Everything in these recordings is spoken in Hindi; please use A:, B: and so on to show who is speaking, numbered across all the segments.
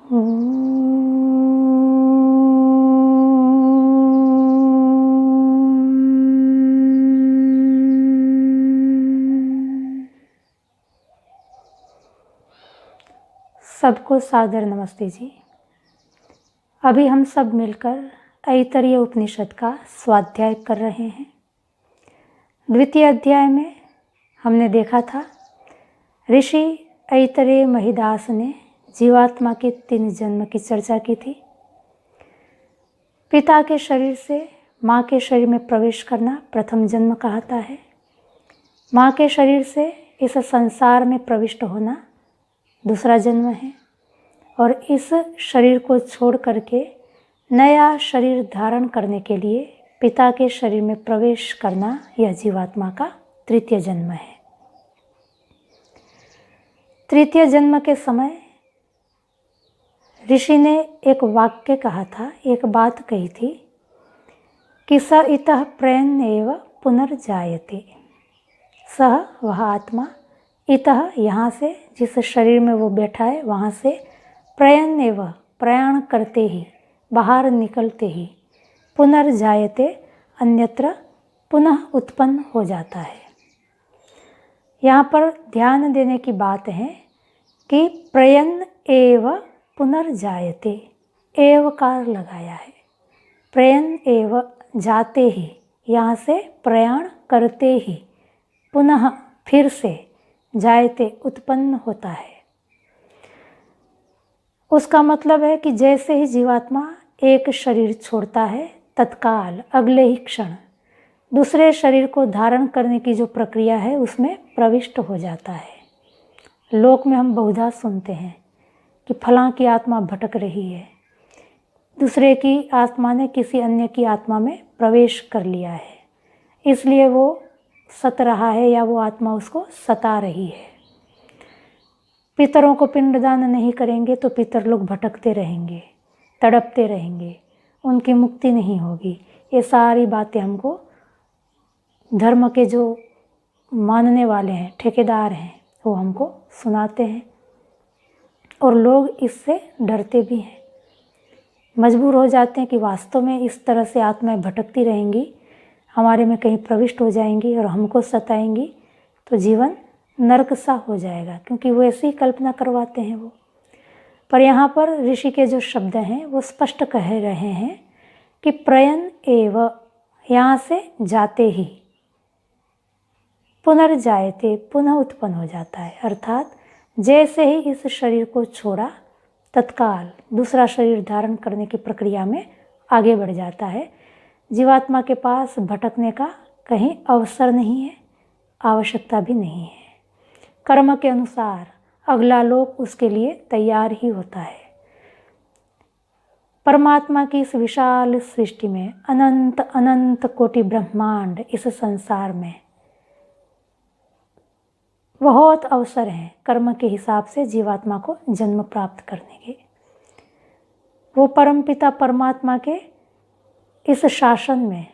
A: सबको सादर नमस्ते जी। अभी हम सब मिलकर ऐतरेय उपनिषद का स्वाध्याय कर रहे हैं। द्वितीय अध्याय में हमने देखा था ऋषि ऐतरेय महिदास ने जीवात्मा के 3 जन्म की चर्चा की थी। पिता के शरीर से माँ के शरीर में प्रवेश करना प्रथम जन्म कहलाता है। माँ के शरीर से इस संसार में प्रविष्ट होना दूसरा जन्म है और इस शरीर को छोड़ करके नया शरीर धारण करने के लिए पिता के शरीर में प्रवेश करना यह जीवात्मा का तृतीय जन्म है। तृतीय जन्म के समय ऋषि ने एक वाक्य कहा था, एक बात कही थी कि स इतः प्रयन् एव पुनर्जायते। सह वह आत्मा, इतः यहाँ से जिस शरीर में वो बैठा है वहाँ से प्रयन् एव प्रयाण करते ही, बाहर निकलते ही, पुनर्जायते अन्यत्र पुनः उत्पन्न हो जाता है। यहाँ पर ध्यान देने की बात है कि प्रयन् एव पुनर्जायते, एवकार लगाया है। प्रयन् एव जाते ही, यहाँ से प्रयाण करते ही, पुनः फिर से जायते उत्पन्न होता है। उसका मतलब है कि जैसे ही जीवात्मा एक शरीर छोड़ता है तत्काल अगले ही क्षण दूसरे शरीर को धारण करने की जो प्रक्रिया है उसमें प्रविष्ट हो जाता है। लोक में हम बहुधा सुनते हैं कि फलां की आत्मा भटक रही है, दूसरे की आत्मा ने किसी अन्य की आत्मा में प्रवेश कर लिया है, इसलिए वो सत रहा है या वो आत्मा उसको सता रही है। पितरों को पिंडदान नहीं करेंगे तो पितर लोग भटकते रहेंगे, तड़पते रहेंगे, उनकी मुक्ति नहीं होगी। ये सारी बातें हमको धर्म के जो मानने वाले हैं, ठेकेदार हैं, वो हमको सुनाते हैं और लोग इससे डरते भी हैं। मजबूर हो जाते हैं कि वास्तव में इस तरह से आत्माएं भटकती रहेंगी, हमारे में कहीं प्रविष्ट हो जाएंगी और हमको सताएंगी तो जीवन नरक सा हो जाएगा, क्योंकि वो ऐसी कल्पना करवाते हैं वो। पर यहाँ पर ऋषि के जो शब्द हैं वो स्पष्ट कह रहे हैं कि प्रयन् एव, यहाँ से जाते ही, पुनर्जायते, पुनः उत्पन्न हो जाता है। अर्थात जैसे ही इस शरीर को छोड़ा तत्काल दूसरा शरीर धारण करने की प्रक्रिया में आगे बढ़ जाता है। जीवात्मा के पास भटकने का कहीं अवसर नहीं है, आवश्यकता भी नहीं है। कर्म के अनुसार अगला लोक उसके लिए तैयार ही होता है। परमात्मा की इस विशाल सृष्टि में अनंत अनंत कोटि ब्रह्मांड, इस संसार में बहुत अवसर हैं कर्म के हिसाब से जीवात्मा को जन्म प्राप्त करने के। वो परमपिता परमात्मा के इस शासन में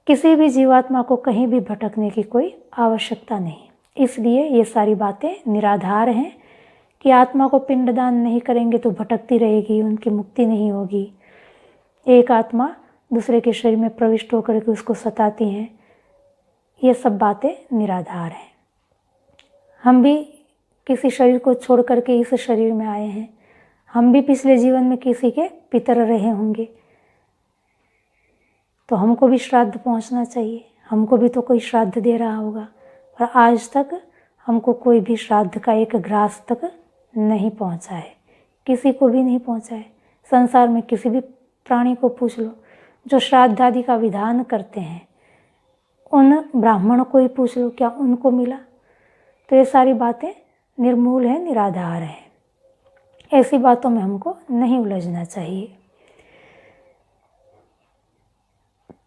A: किसी भी जीवात्मा को कहीं भी भटकने की कोई आवश्यकता नहीं। इसलिए ये सारी बातें निराधार हैं कि आत्मा को पिंडदान नहीं करेंगे तो भटकती रहेगी, उनकी मुक्ति नहीं होगी। एक आत्मा दूसरे के शरीर में प्रविष्ट होकर के उसको सताती हैं, ये सब बातें निराधार हैं। हम भी किसी शरीर को छोड़ करके इस शरीर में आए हैं, हम भी पिछले जीवन में किसी के पितर रहे होंगे, तो हमको भी श्राद्ध पहुंचना चाहिए, हमको भी तो कोई श्राद्ध दे रहा होगा। पर आज तक हमको कोई भी श्राद्ध का एक ग्रास तक नहीं पहुंचा है, किसी को भी नहीं पहुंचा है। संसार में किसी भी प्राणी को पूछ लो जो श्राद्ध आदि का विधान करते हैं, उन ब्राह्मणों को ही पूछ लो क्या उनको मिला। तो ये सारी बातें निर्मूल हैं, निराधार हैं। ऐसी बातों में हमको नहीं उलझना चाहिए।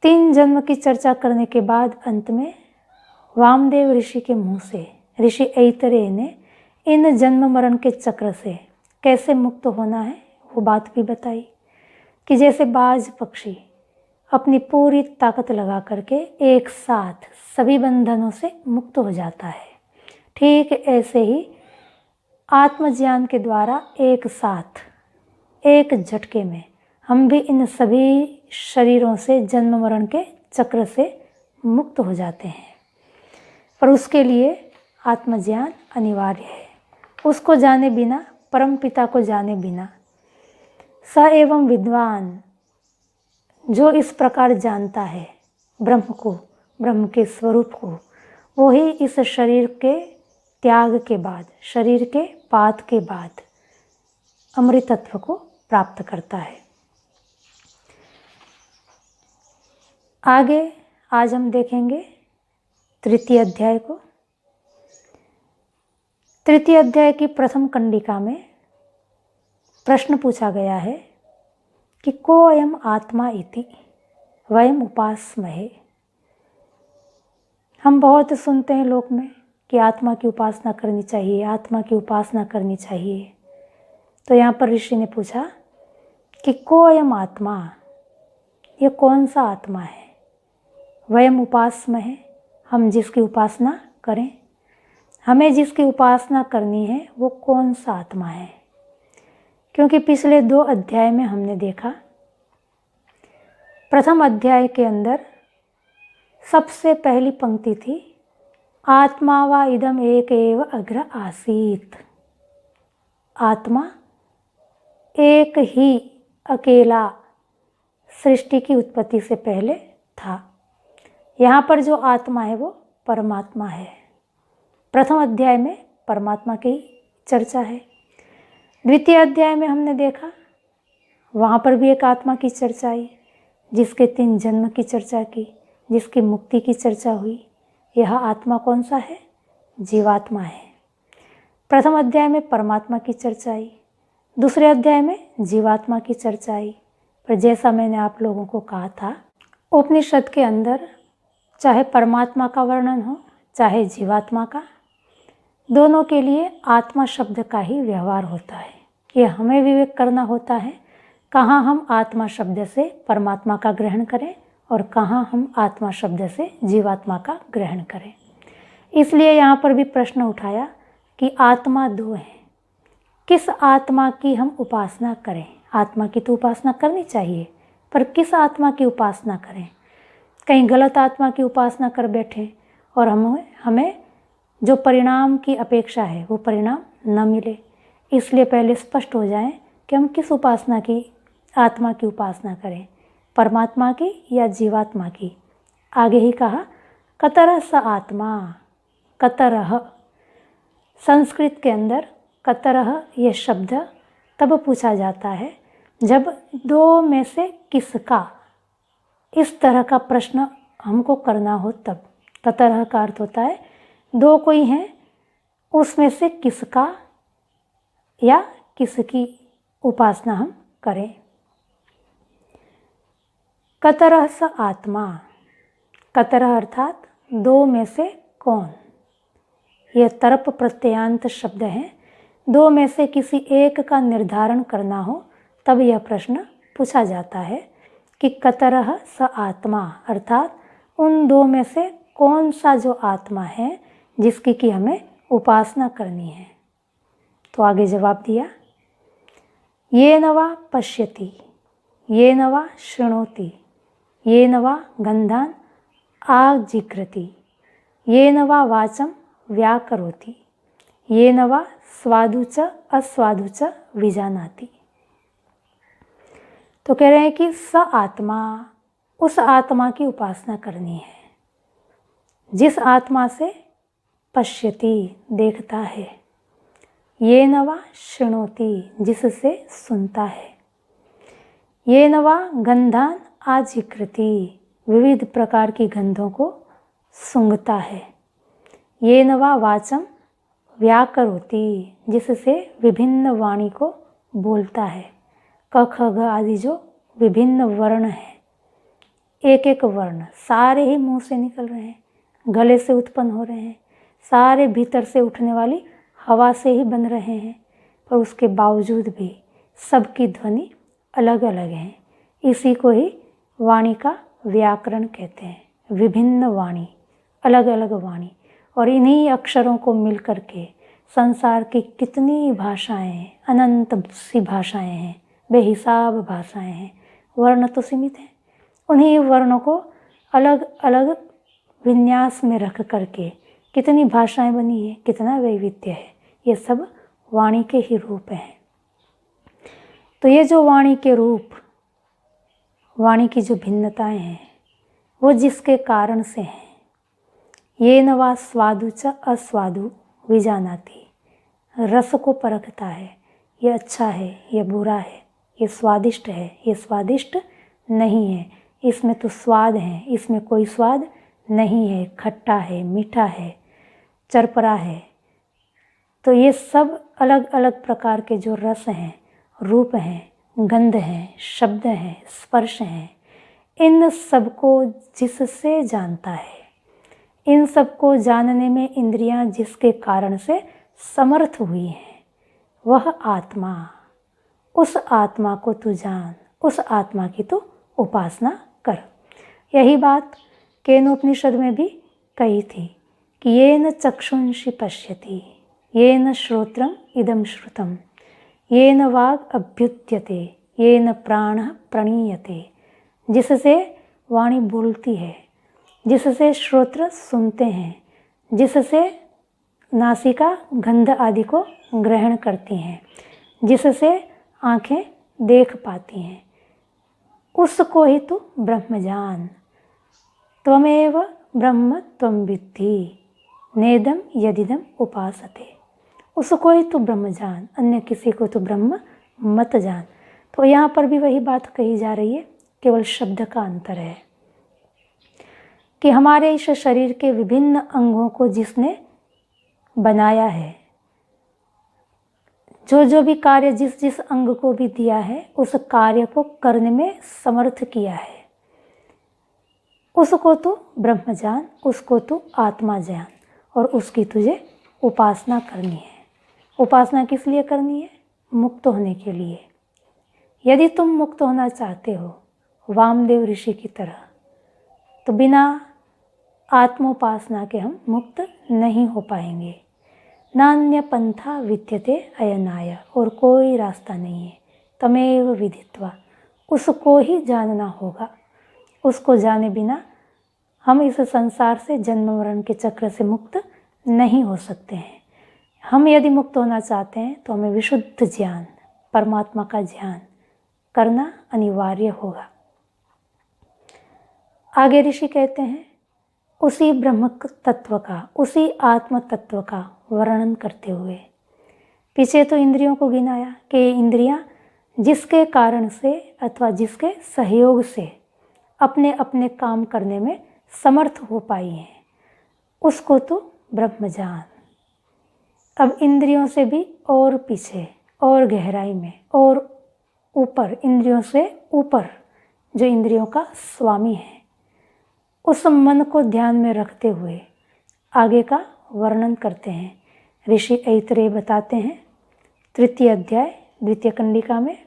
A: 3 जन्म की चर्चा करने के बाद अंत में वामदेव ऋषि के मुंह से ऋषि ऐतरेय ने इन जन्म मरण के चक्र से कैसे मुक्त होना है वो बात भी बताई कि जैसे बाज पक्षी अपनी पूरी ताकत लगा करके एक साथ सभी बंधनों से मुक्त हो जाता है, ठीक ऐसे ही आत्मज्ञान के द्वारा एक साथ एक झटके में हम भी इन सभी शरीरों से जन्म मरण के चक्र से मुक्त हो जाते हैं। पर उसके लिए आत्मज्ञान अनिवार्य है। उसको जाने बिना, परम पिता को जाने बिना, स एवं विद्वान जो इस प्रकार जानता है ब्रह्म को, ब्रह्म के स्वरूप को, वो ही इस शरीर के त्याग के बाद, शरीर के पात के बाद अमृतत्व को प्राप्त करता है। आगे आज हम देखेंगे तृतीय अध्याय को। तृतीय अध्याय की प्रथम कंडिका में प्रश्न पूछा गया है कि को अयम आत्मा इति वयम उपासमहे। हम बहुत सुनते हैं लोक में कि आत्मा की उपासना करनी चाहिए, आत्मा की उपासना करनी चाहिए। तो यहाँ पर ऋषि ने पूछा कि को अयम आत्मा, ये कौन सा आत्मा है? वयम उपासमहे, हम जिसकी उपासना करें, हमें जिसकी उपासना करनी है वो कौन सा आत्मा है? क्योंकि पिछले 2 अध्याय में हमने देखा, प्रथम अध्याय के अंदर सबसे पहली पंक्ति थी आत्मा वा इदम एक एव अग्र आसीत। आत्मा एक ही अकेला सृष्टि की उत्पत्ति से पहले था। यहाँ पर जो आत्मा है वो परमात्मा है। प्रथम अध्याय में परमात्मा की चर्चा है। द्वितीय अध्याय में हमने देखा, वहाँ पर भी एक आत्मा की चर्चा आई, जिसके 3 जन्म की चर्चा की, जिसकी मुक्ति की चर्चा हुई। यह आत्मा कौन सा है? जीवात्मा है। प्रथम अध्याय में परमात्मा की चर्चा आई, दूसरे अध्याय में जीवात्मा की चर्चा आई। पर जैसा मैंने आप लोगों को कहा था, उपनिषद के अंदर चाहे परमात्मा का वर्णन हो, चाहे जीवात्मा का, दोनों के लिए आत्मा शब्द का ही व्यवहार होता है। ये हमें विवेक करना होता है, कहाँ हम आत्मा शब्द से परमात्मा का ग्रहण करें और कहाँ हम आत्मा शब्द से जीवात्मा का ग्रहण करें। इसलिए यहाँ पर भी प्रश्न उठाया कि आत्मा 2 है, किस आत्मा की हम उपासना करें? आत्मा की तो उपासना करनी चाहिए, पर किस आत्मा की उपासना करें? कहीं गलत आत्मा की उपासना कर बैठे और हमें जो परिणाम की अपेक्षा है वो परिणाम न मिले। इसलिए पहले स्पष्ट हो जाए कि हम किस उपासना की, आत्मा की उपासना करें, परमात्मा की या जीवात्मा की। आगे ही कहा कतरः स आत्मा। कतरः, संस्कृत के अंदर कतरः ये शब्द तब पूछा जाता है जब 2 में से किसका, इस तरह का प्रश्न हमको करना हो तब। कतरः का अर्थ होता है 2 कोई हैं, उसमें से किसका या किसकी उपासना हम करें। कतरः स आत्मा, कतरः अर्थात 2 में से कौन। यह तरप प्रत्ययांत शब्द है। 2 में से किसी एक का निर्धारण करना हो तब यह प्रश्न पूछा जाता है कि कतरः स आत्मा, अर्थात उन 2 में से कौन सा जो आत्मा है जिसकी कि हमें उपासना करनी है। तो आगे जवाब दिया, येन वा पश्यति, येन वा शृणोति, येन वा गन्धान् आजिघ्रति, येन वा वाचं व्याकरोति, येन वा स्वादु च अस्वादु च विजानाति। तो कह रहे हैं कि स आत्मा, उस आत्मा की उपासना करनी है जिस आत्मा से पश्यति, देखता है, येन वा शृणोति, जिससे सुनता है, येन वा गन्धान् आजिघ्रति, विविध प्रकार की गंधों को सूंघता है, येन वा वाचं व्याकरोति, जिससे विभिन्न वाणी को बोलता है। क ख ग आदि जो विभिन्न वर्ण हैं, एक एक वर्ण सारे ही मुंह से निकल रहे हैं, गले से उत्पन्न हो रहे हैं, सारे भीतर से उठने वाली हवा से ही बन रहे हैं, पर उसके बावजूद भी सबकी ध्वनि अलग अलग है। इसी को ही वाणी का व्याकरण कहते हैं। विभिन्न वाणी, अलग अलग वाणी, और इन्हीं अक्षरों को मिल कर के संसार की कितनी भाषाएं हैं, अनंत सी भाषाएं हैं, बेहिसाब भाषाएं हैं। वर्ण तो सीमित हैं, उन्हीं वर्णों को अलग अलग विन्यास में रख करके कितनी भाषाएं बनी हैं, कितना वैविध्य है। ये सब वाणी के ही रूप हैं। तो ये जो वाणी के रूप, वाणी की जो भिन्नताएं हैं, वो जिसके कारण से हैं। ये न वा स्वादु च अस्वादु विजानाति, रस को परखता है, ये अच्छा है, ये बुरा है, ये स्वादिष्ट है, ये स्वादिष्ट नहीं है, इसमें तो स्वाद है, इसमें कोई स्वाद नहीं है, खट्टा है, मीठा है, चरपरा है। तो ये सब अलग अलग प्रकार के जो रस हैं, रूप हैं, गंध हैं, शब्द हैं, स्पर्श हैं, इन सबको जिससे जानता है, इन सबको जानने में इंद्रियां जिसके कारण से समर्थ हुई हैं, वह आत्मा, उस आत्मा को तू जान, उस आत्मा की तू उपासना कर। यही बात केनोपनिषद में भी कही थी कि येन चक्षुंषि पश्यति, येन श्रोत्रम इदं श्रुतम, येन वाग अभ्युद्यते, येन प्राणः प्रणीयते। जिससे वाणी बोलती है, जिससे श्रोत्र सुनते हैं, जिससे नासिका गंध आदि को ग्रहण करती हैं, जिससे आँखें देख पाती हैं, उसको ही तू ब्रह्म जान। त्वमेव ब्रह्म त्वं विद्धि नेदम यदिदम उपासते। उसको ही तू ब्रह्म जान, अन्य किसी को तू ब्रह्म मत जान। तो यहाँ पर भी वही बात कही जा रही है, केवल शब्द का अंतर है कि हमारे इस शरीर के विभिन्न अंगों को जिसने बनाया है, जो जो भी कार्य जिस जिस अंग को भी दिया है, उस कार्य को करने में समर्थ किया है, उसको तू ब्रह्म जान, उसको तू आत्मा जान, और उसकी तुझे उपासना करनी है। उपासना किस लिए करनी है? मुक्त होने के लिए। यदि तुम मुक्त होना चाहते हो वामदेव ऋषि की तरह, तो बिना आत्मोपासना के हम मुक्त नहीं हो पाएंगे। नान्य पंथा विद्यते अयनाय, और कोई रास्ता नहीं है। तमेव विदित्वा, उसको ही जानना होगा। उसको जाने बिना हम इस संसार से, जन्म मरण के चक्र से मुक्त नहीं हो सकते हैं। हम यदि मुक्त होना चाहते हैं तो हमें विशुद्ध ज्ञान, परमात्मा का ज्ञान करना अनिवार्य होगा। आगे ऋषि कहते हैं, उसी ब्रह्म तत्व का, उसी आत्म तत्व का वर्णन करते हुए, पीछे तो इंद्रियों को गिनाया कि ये इंद्रियां जिसके कारण से अथवा जिसके सहयोग से अपने अपने काम करने में समर्थ हो पाई हैं, उसको तो ब्रह्म जान। अब इंद्रियों से भी और पीछे और गहराई में और ऊपर, इंद्रियों से ऊपर जो इंद्रियों का स्वामी है, उस मन को ध्यान में रखते हुए आगे का वर्णन करते हैं। ऋषि ऐतरेय बताते हैं 3 अध्याय 2 कंडिका में,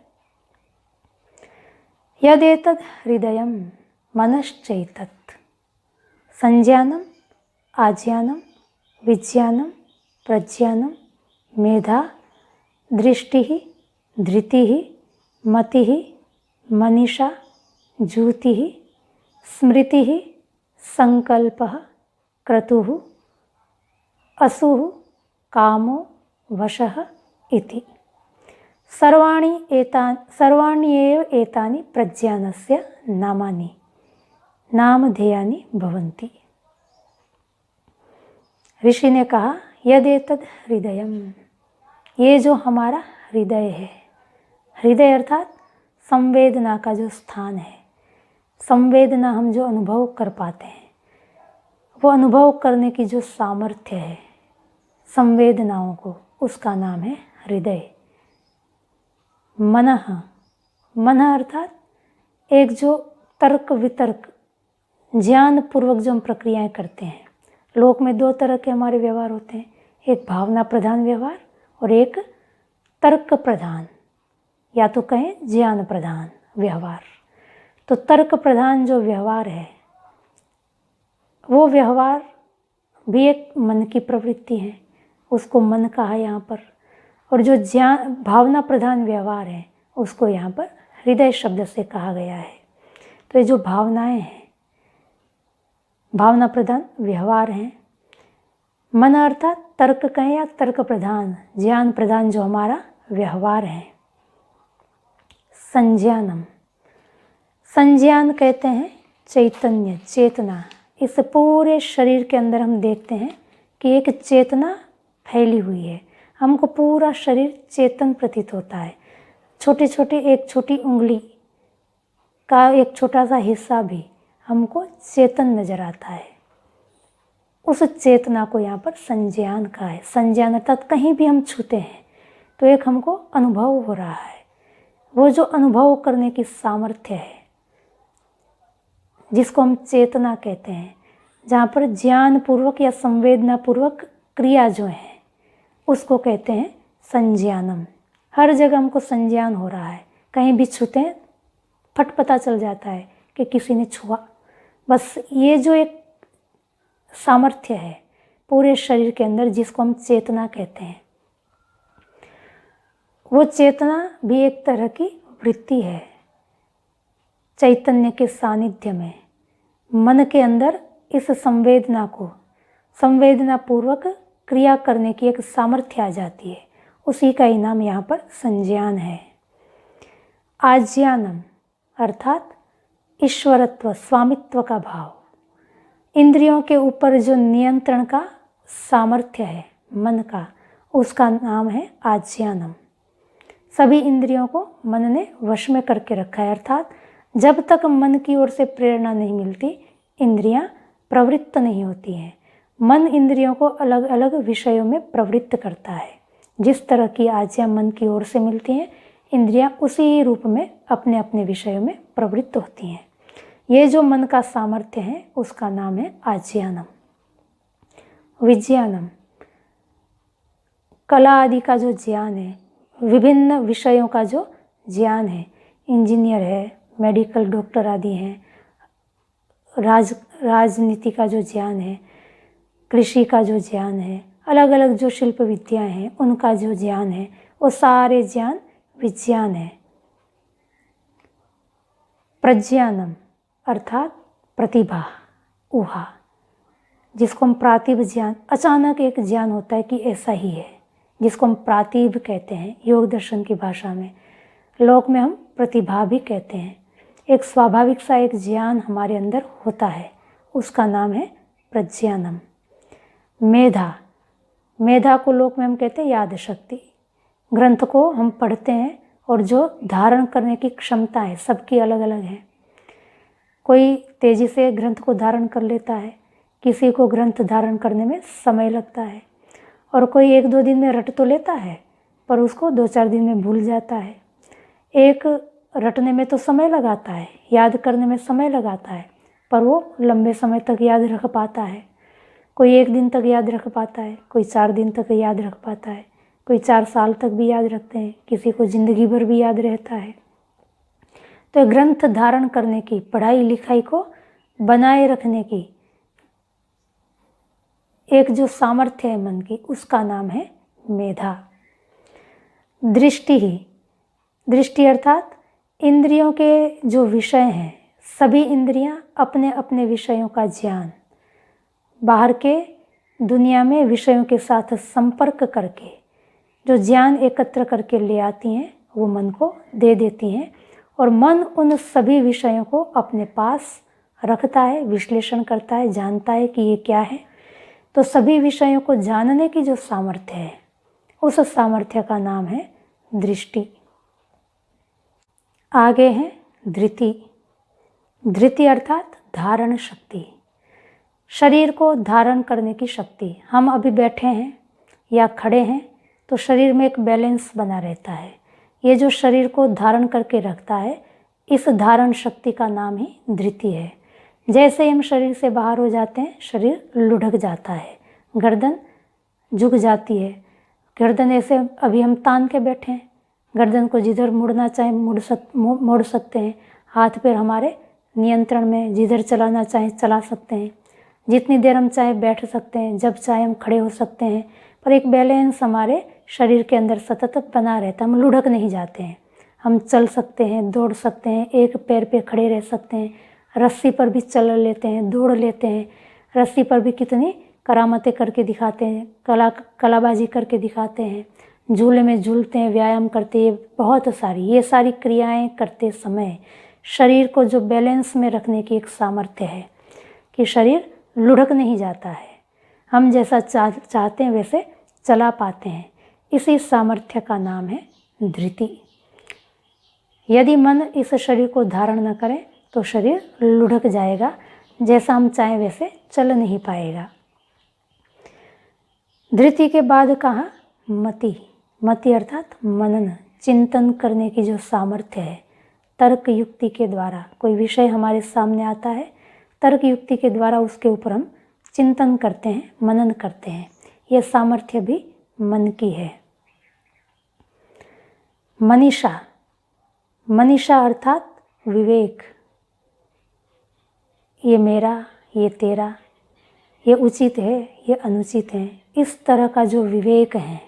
A: यदेतद् हृदयं मनश्चैतत् संज्ञानम् आज्ञानम् विज्ञानम् प्रज्ञानम् मेधा दृष्टिः धृतिः मतिः मनीषा ज्योतिः स्मृतिः संकल्पः क्रतुः असुः कामो वशः इति। सर्वाण्येव एतानि प्रज्ञानस्य नामानि नामधेयानि भवन्ति। ऋषि ने कहा, यदेतद् हृदयम, ये जो हमारा हृदय है, हृदय अर्थात संवेदना का जो स्थान है, संवेदना हम जो अनुभव कर पाते हैं, वो अनुभव करने की जो सामर्थ्य है संवेदनाओं को, उसका नाम है हृदय। मनः, मनः अर्थात एक जो तर्क वितर्क ज्ञान पूर्वक जो हम प्रक्रियाएं करते हैं। लोक में 2 तरह के हमारे व्यवहार होते हैं, एक भावना प्रधान व्यवहार और एक तर्क प्रधान, या तो कहें ज्ञान प्रधान व्यवहार। तो तर्क प्रधान जो व्यवहार है, वो व्यवहार भी एक मन की प्रवृत्ति है, उसको मन कहा यहाँ पर, और जो ज्ञान भावना प्रधान व्यवहार है उसको यहाँ पर हृदय शब्द से कहा गया है। तो ये जो भावनाएं हैं, भावना प्रधान व्यवहार हैं। मन अर्थात तर्क कहें या तर्क प्रधान, ज्ञान प्रधान जो हमारा व्यवहार है। संज्ञानम, संज्ञान कहते हैं चैतन्य, चेतना। इस पूरे शरीर के अंदर हम देखते हैं कि एक चेतना फैली हुई है। हमको पूरा शरीर चेतन प्रतीत होता है। छोटे छोटे, एक छोटी उंगली का एक छोटा सा हिस्सा भी हमको चेतन नजर आता है। उस चेतना को यहाँ पर संज्ञान कहा है। संज्ञान अर्थात कहीं भी हम छूते हैं तो एक हमको अनुभव हो रहा है। वो जो अनुभव करने की सामर्थ्य है जिसको हम चेतना कहते हैं, जहाँ पर ज्ञान पूर्वक या संवेदना पूर्वक क्रिया जो है उसको कहते हैं संज्ञानम। हर जगह हमको संज्ञान हो रहा है, कहीं भी छूते हैं फट पता चल जाता है कि किसी ने छुआ। बस ये जो एक सामर्थ्य है पूरे शरीर के अंदर जिसको हम चेतना कहते हैं, वो चेतना भी एक तरह की वृत्ति है। चैतन्य के सानिध्य में मन के अंदर इस संवेदना को संवेदना पूर्वक क्रिया करने की एक सामर्थ्य आ जाती है। उसी का ही नाम यहाँ पर संज्ञान है। आज्ञानम अर्थात ईश्वरत्व, स्वामित्व का भाव। इंद्रियों के ऊपर जो नियंत्रण का सामर्थ्य है मन का, उसका नाम है आज्ञानम। सभी इंद्रियों को मन ने वश में करके रखा है, अर्थात जब तक मन की ओर से प्रेरणा नहीं मिलती इंद्रियां प्रवृत्त नहीं होती हैं। मन इंद्रियों को अलग अलग विषयों में प्रवृत्त करता है। जिस तरह की आज्ञा मन की ओर से मिलती हैं, इंद्रियां उसी रूप में अपने अपने विषयों में प्रवृत्त होती हैं। ये जो मन का सामर्थ्य है उसका नाम है आज्ञानम। विज्ञानम, कला आदि का जो ज्ञान है, विभिन्न विषयों का जो ज्ञान है, इंजीनियर है, मेडिकल डॉक्टर आदि हैं, राजनीति का जो ज्ञान है, कृषि का जो ज्ञान है, अलग अलग जो शिल्प विद्याएं हैं उनका जो ज्ञान है, वो सारे ज्ञान विज्ञान है। प्रज्ञानम अर्थात प्रतिभा, ऊहा, जिसको हम प्रातिभ ज्ञान, अचानक एक ज्ञान होता है कि ऐसा ही है, जिसको हम प्रातिभ कहते हैं योग दर्शन की भाषा में। लोक में हम प्रतिभा भी कहते हैं। एक स्वाभाविक सा एक ज्ञान हमारे अंदर होता है, उसका नाम है प्रज्ञानम। मेधा, मेधा को लोक में हम कहते हैं याद शक्ति। ग्रंथ को हम पढ़ते हैं और जो धारण करने की क्षमता है सबकी अलग अलग है। कोई तेजी से ग्रंथ को धारण कर लेता है, किसी को ग्रंथ धारण करने में समय लगता है, और कोई 1-2 दिन में रट तो लेता है पर उसको 2-4 दिन में भूल जाता है। एक रटने में तो समय लगाता है, याद करने में समय लगाता है, पर वो लंबे समय तक याद रख पाता है। कोई 1 दिन तक याद रख पाता है, कोई 4 दिन तक याद रख पाता है, कोई 4 साल तक भी याद रखते हैं, किसी को ज़िंदगी भर भी याद रहता है। तो ग्रंथ धारण करने की, पढ़ाई लिखाई को बनाए रखने की एक जो सामर्थ्य है मन की, उसका नाम है मेधा। दृष्टि ही, दृष्टि अर्थात इंद्रियों के जो विषय हैं, सभी इंद्रियां अपने अपने विषयों का ज्ञान बाहर के दुनिया में विषयों के साथ संपर्क करके जो ज्ञान एकत्र करके ले आती हैं वो मन को दे देती हैं, और मन उन सभी विषयों को अपने पास रखता है, विश्लेषण करता है, जानता है कि ये क्या है। तो सभी विषयों को जानने की जो सामर्थ्य है, उस सामर्थ्य का नाम है दृष्टि। आगे है धृति। धृति अर्थात धारण शक्ति, शरीर को धारण करने की शक्ति। हम अभी बैठे हैं या खड़े हैं तो शरीर में एक बैलेंस बना रहता है। ये जो शरीर को धारण करके रखता है, इस धारण शक्ति का नाम ही धृति है। जैसे ही हम शरीर से बाहर हो जाते हैं, शरीर लुढ़क जाता है, गर्दन झुक जाती है। गर्दन ऐसे अभी हम तान के बैठे हैं, गर्दन को जिधर मुड़ना चाहे मोड़ सकते हैं। हाथ पैर हमारे नियंत्रण में, जिधर चलाना चाहे चला सकते हैं। जितनी देर हम चाहे बैठ सकते हैं, जब चाहे हम खड़े हो सकते हैं। पर एक बैलेंस हमारे शरीर के अंदर सतत बना रहता है। हम लुढ़क नहीं जाते हैं, हम चल सकते हैं, दौड़ सकते हैं, एक पैर पे खड़े रह सकते हैं, रस्सी पर भी चल लेते हैं, दौड़ लेते हैं। रस्सी पर भी कितनी करामतें करके दिखाते हैं, कलाबाजी करके दिखाते हैं, झूले में झूलते हैं, व्यायाम करते हैं। बहुत सारी ये सारी क्रियाएं करते समय शरीर को जो बैलेंस में रखने की एक सामर्थ्य है कि शरीर लुढ़क नहीं जाता है, हम जैसा चाहते हैं वैसे चला पाते हैं। इसी सामर्थ्य का नाम है धृति। यदि मन इस शरीर को धारण न करे तो शरीर लुढ़क जाएगा, जैसा हम चाहें वैसे चल नहीं पाएगा। धृति के बाद कहा मति। मति अर्थात मनन, चिंतन करने की जो सामर्थ्य है। तर्क युक्ति के द्वारा कोई विषय हमारे सामने आता है, तर्क युक्ति के द्वारा उसके ऊपर हम चिंतन करते हैं, मनन करते हैं। यह सामर्थ्य भी मन की है। मनीषा। मनीषा अर्थात विवेक। ये मेरा, ये तेरा, ये उचित है, ये अनुचित है, इस तरह का जो विवेक है,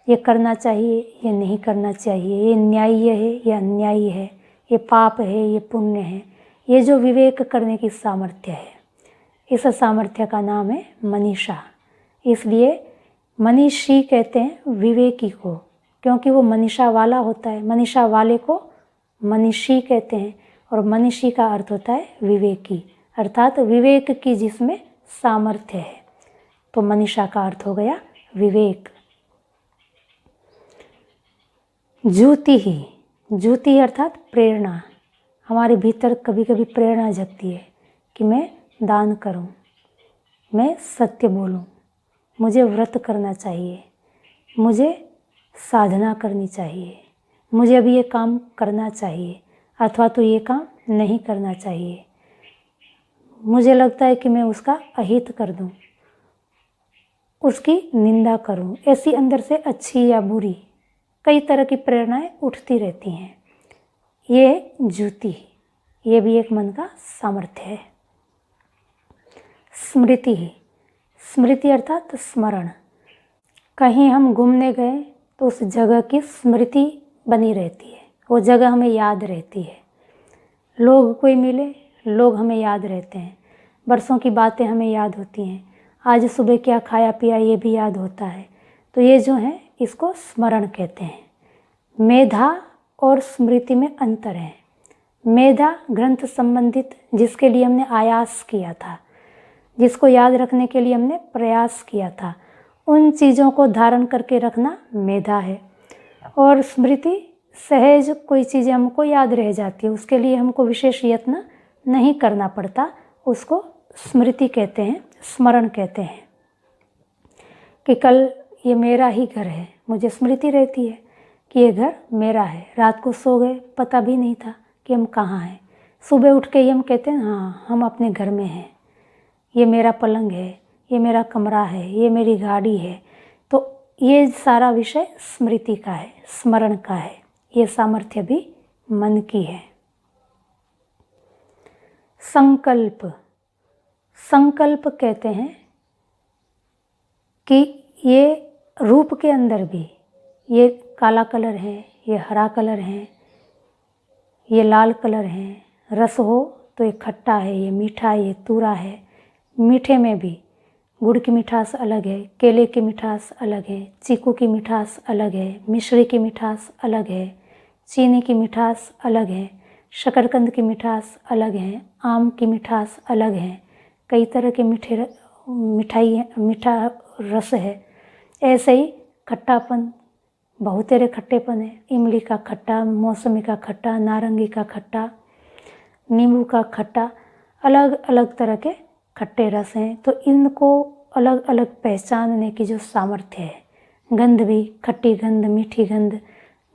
A: ये करना चाहिए, ये नहीं करना चाहिए, ये न्याय्य है, ये अन्यायी है, ये पाप है, ये पुण्य है, ये जो विवेक करने की सामर्थ्य है, इस सामर्थ्य का नाम है मनीषा। इसलिए मनीषी कहते हैं विवेकी को, क्योंकि वो मनीषा वाला होता है। मनीषा वाले को मनीषी कहते हैं और मनीषी का अर्थ होता है विवेकी, अर्थात विवेक की जिसमें सामर्थ्य है। तो मनीषा का अर्थ हो गया विवेक। ज्योति ही। ज्योति अर्थात प्रेरणा। हमारे भीतर कभी कभी प्रेरणा जगती है कि मैं दान करूं, मैं सत्य बोलूं, मुझे व्रत करना चाहिए, मुझे साधना करनी चाहिए, मुझे अभी ये काम करना चाहिए अथवा तो ये काम नहीं करना चाहिए। मुझे लगता है कि मैं उसका अहित कर दूं, उसकी निंदा करूं। ऐसी अंदर से अच्छी या बुरी कई तरह की प्रेरणाएं उठती रहती हैं। ये ज्योति, ये भी एक मन का सामर्थ्य है। स्मृति। स्मृति अर्थात स्मरण। कहीं हम घूमने गए तो उस जगह की स्मृति बनी रहती है, वो जगह हमें याद रहती है। लोग कोई मिले, लोग हमें याद रहते हैं, बरसों की बातें हमें याद होती हैं, आज सुबह क्या खाया पिया ये भी याद होता है। तो ये जो है इसको स्मरण कहते हैं। मेधा और स्मृति में अंतर है। मेधा ग्रंथ संबंधित, जिसके लिए हमने आयास किया था, जिसको याद रखने के लिए हमने प्रयास किया था, उन चीज़ों को धारण करके रखना मेधा है। और स्मृति सहज कोई चीज़ें हमको याद रह जाती है, उसके लिए हमको विशेष यत्न नहीं करना पड़ता, उसको स्मृति कहते हैं, स्मरण कहते हैं। कि कल ये मेरा ही घर है, मुझे स्मृति रहती है कि ये घर मेरा है। रात को सो गए, पता भी नहीं था कि हम कहाँ हैं। सुबह उठ के ही हम कहते हैं हाँ हम अपने घर में हैं, ये मेरा पलंग है, ये मेरा कमरा है, ये मेरी गाड़ी है। तो ये सारा विषय स्मृति का है, स्मरण का है। ये सामर्थ्य भी मन की है। संकल्प। संकल्प कहते हैं कि ये रूप के अंदर भी, ये काला कलर है, ये हरा कलर है, ये लाल कलर है। रस हो तो ये खट्टा है, ये मीठा है, ये तूरा है। मीठे में भी गुड़ की मिठास अलग है, केले की मिठास अलग है, चीकू की मिठास अलग है, मिश्री की मिठास अलग है, चीनी की मिठास अलग है, शकरकंद की मिठास अलग है, आम की मिठास अलग है। कई तरह के मीठा रस है। ऐसे ही खट्टापन, बहुतेरे खट्टेपन है। इमली का खट्टा, मौसमी का खट्टा, नारंगी का खट्टा, नींबू का खट्टा, अलग अलग तरह के खट्टे रस हैं। तो इनको अलग अलग पहचानने की जो सामर्थ्य है। गंध भी, खट्टी गंध, मीठी गंध,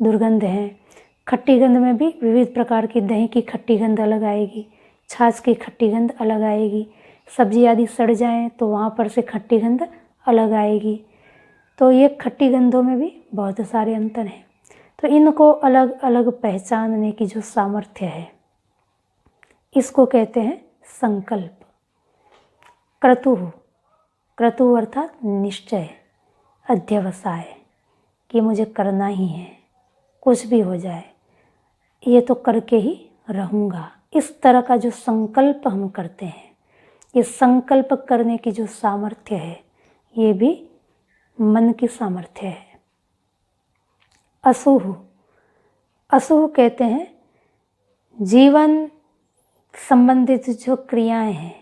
A: दुर्गंध है। खट्टी गंध में भी विविध प्रकार की, दही की खट्टी गंध अलग आएगी, छाछ की खट्टी गंध अलग आएगी, सब्जी आदि सड़ जाएं तो वहाँ पर से खट्टी गंध अलग आएगी। तो ये खट्टी गंधों में भी बहुत सारे अंतर हैं। तो इनको अलग अलग पहचानने की जो सामर्थ्य है, इसको कहते हैं संकल्प। क्रतु। क्रतु अर्थात निश्चय। अध्यवसाय कि मुझे करना ही है, कुछ भी हो जाए ये तो करके ही रहूँगा। इस तरह का जो संकल्प हम करते हैं, ये संकल्प करने की जो सामर्थ्य है, ये भी मन की सामर्थ्य है। असुह, असुह कहते हैं जीवन संबंधित जो क्रियाएं हैं,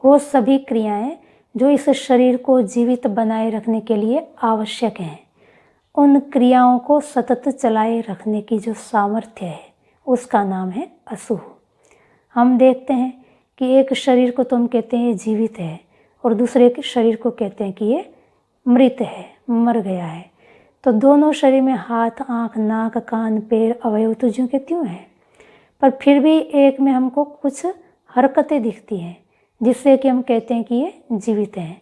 A: वो सभी क्रियाएं जो इस शरीर को जीवित बनाए रखने के लिए आवश्यक हैं, उन क्रियाओं को सतत चलाए रखने की जो सामर्थ्य है, उसका नाम है असुह। हम देखते हैं कि एक शरीर को तो हम कहते हैं ये जीवित है, और दूसरे के शरीर को कहते हैं कि ये मृत है, मर गया है। तो दोनों शरीर में हाथ, आँख, नाक, कान, पैर, अवयव तो ज्यों के त्यों हैं, पर फिर भी एक में हमको कुछ हरकतें दिखती हैं जिससे कि हम कहते हैं कि ये जीवित हैं,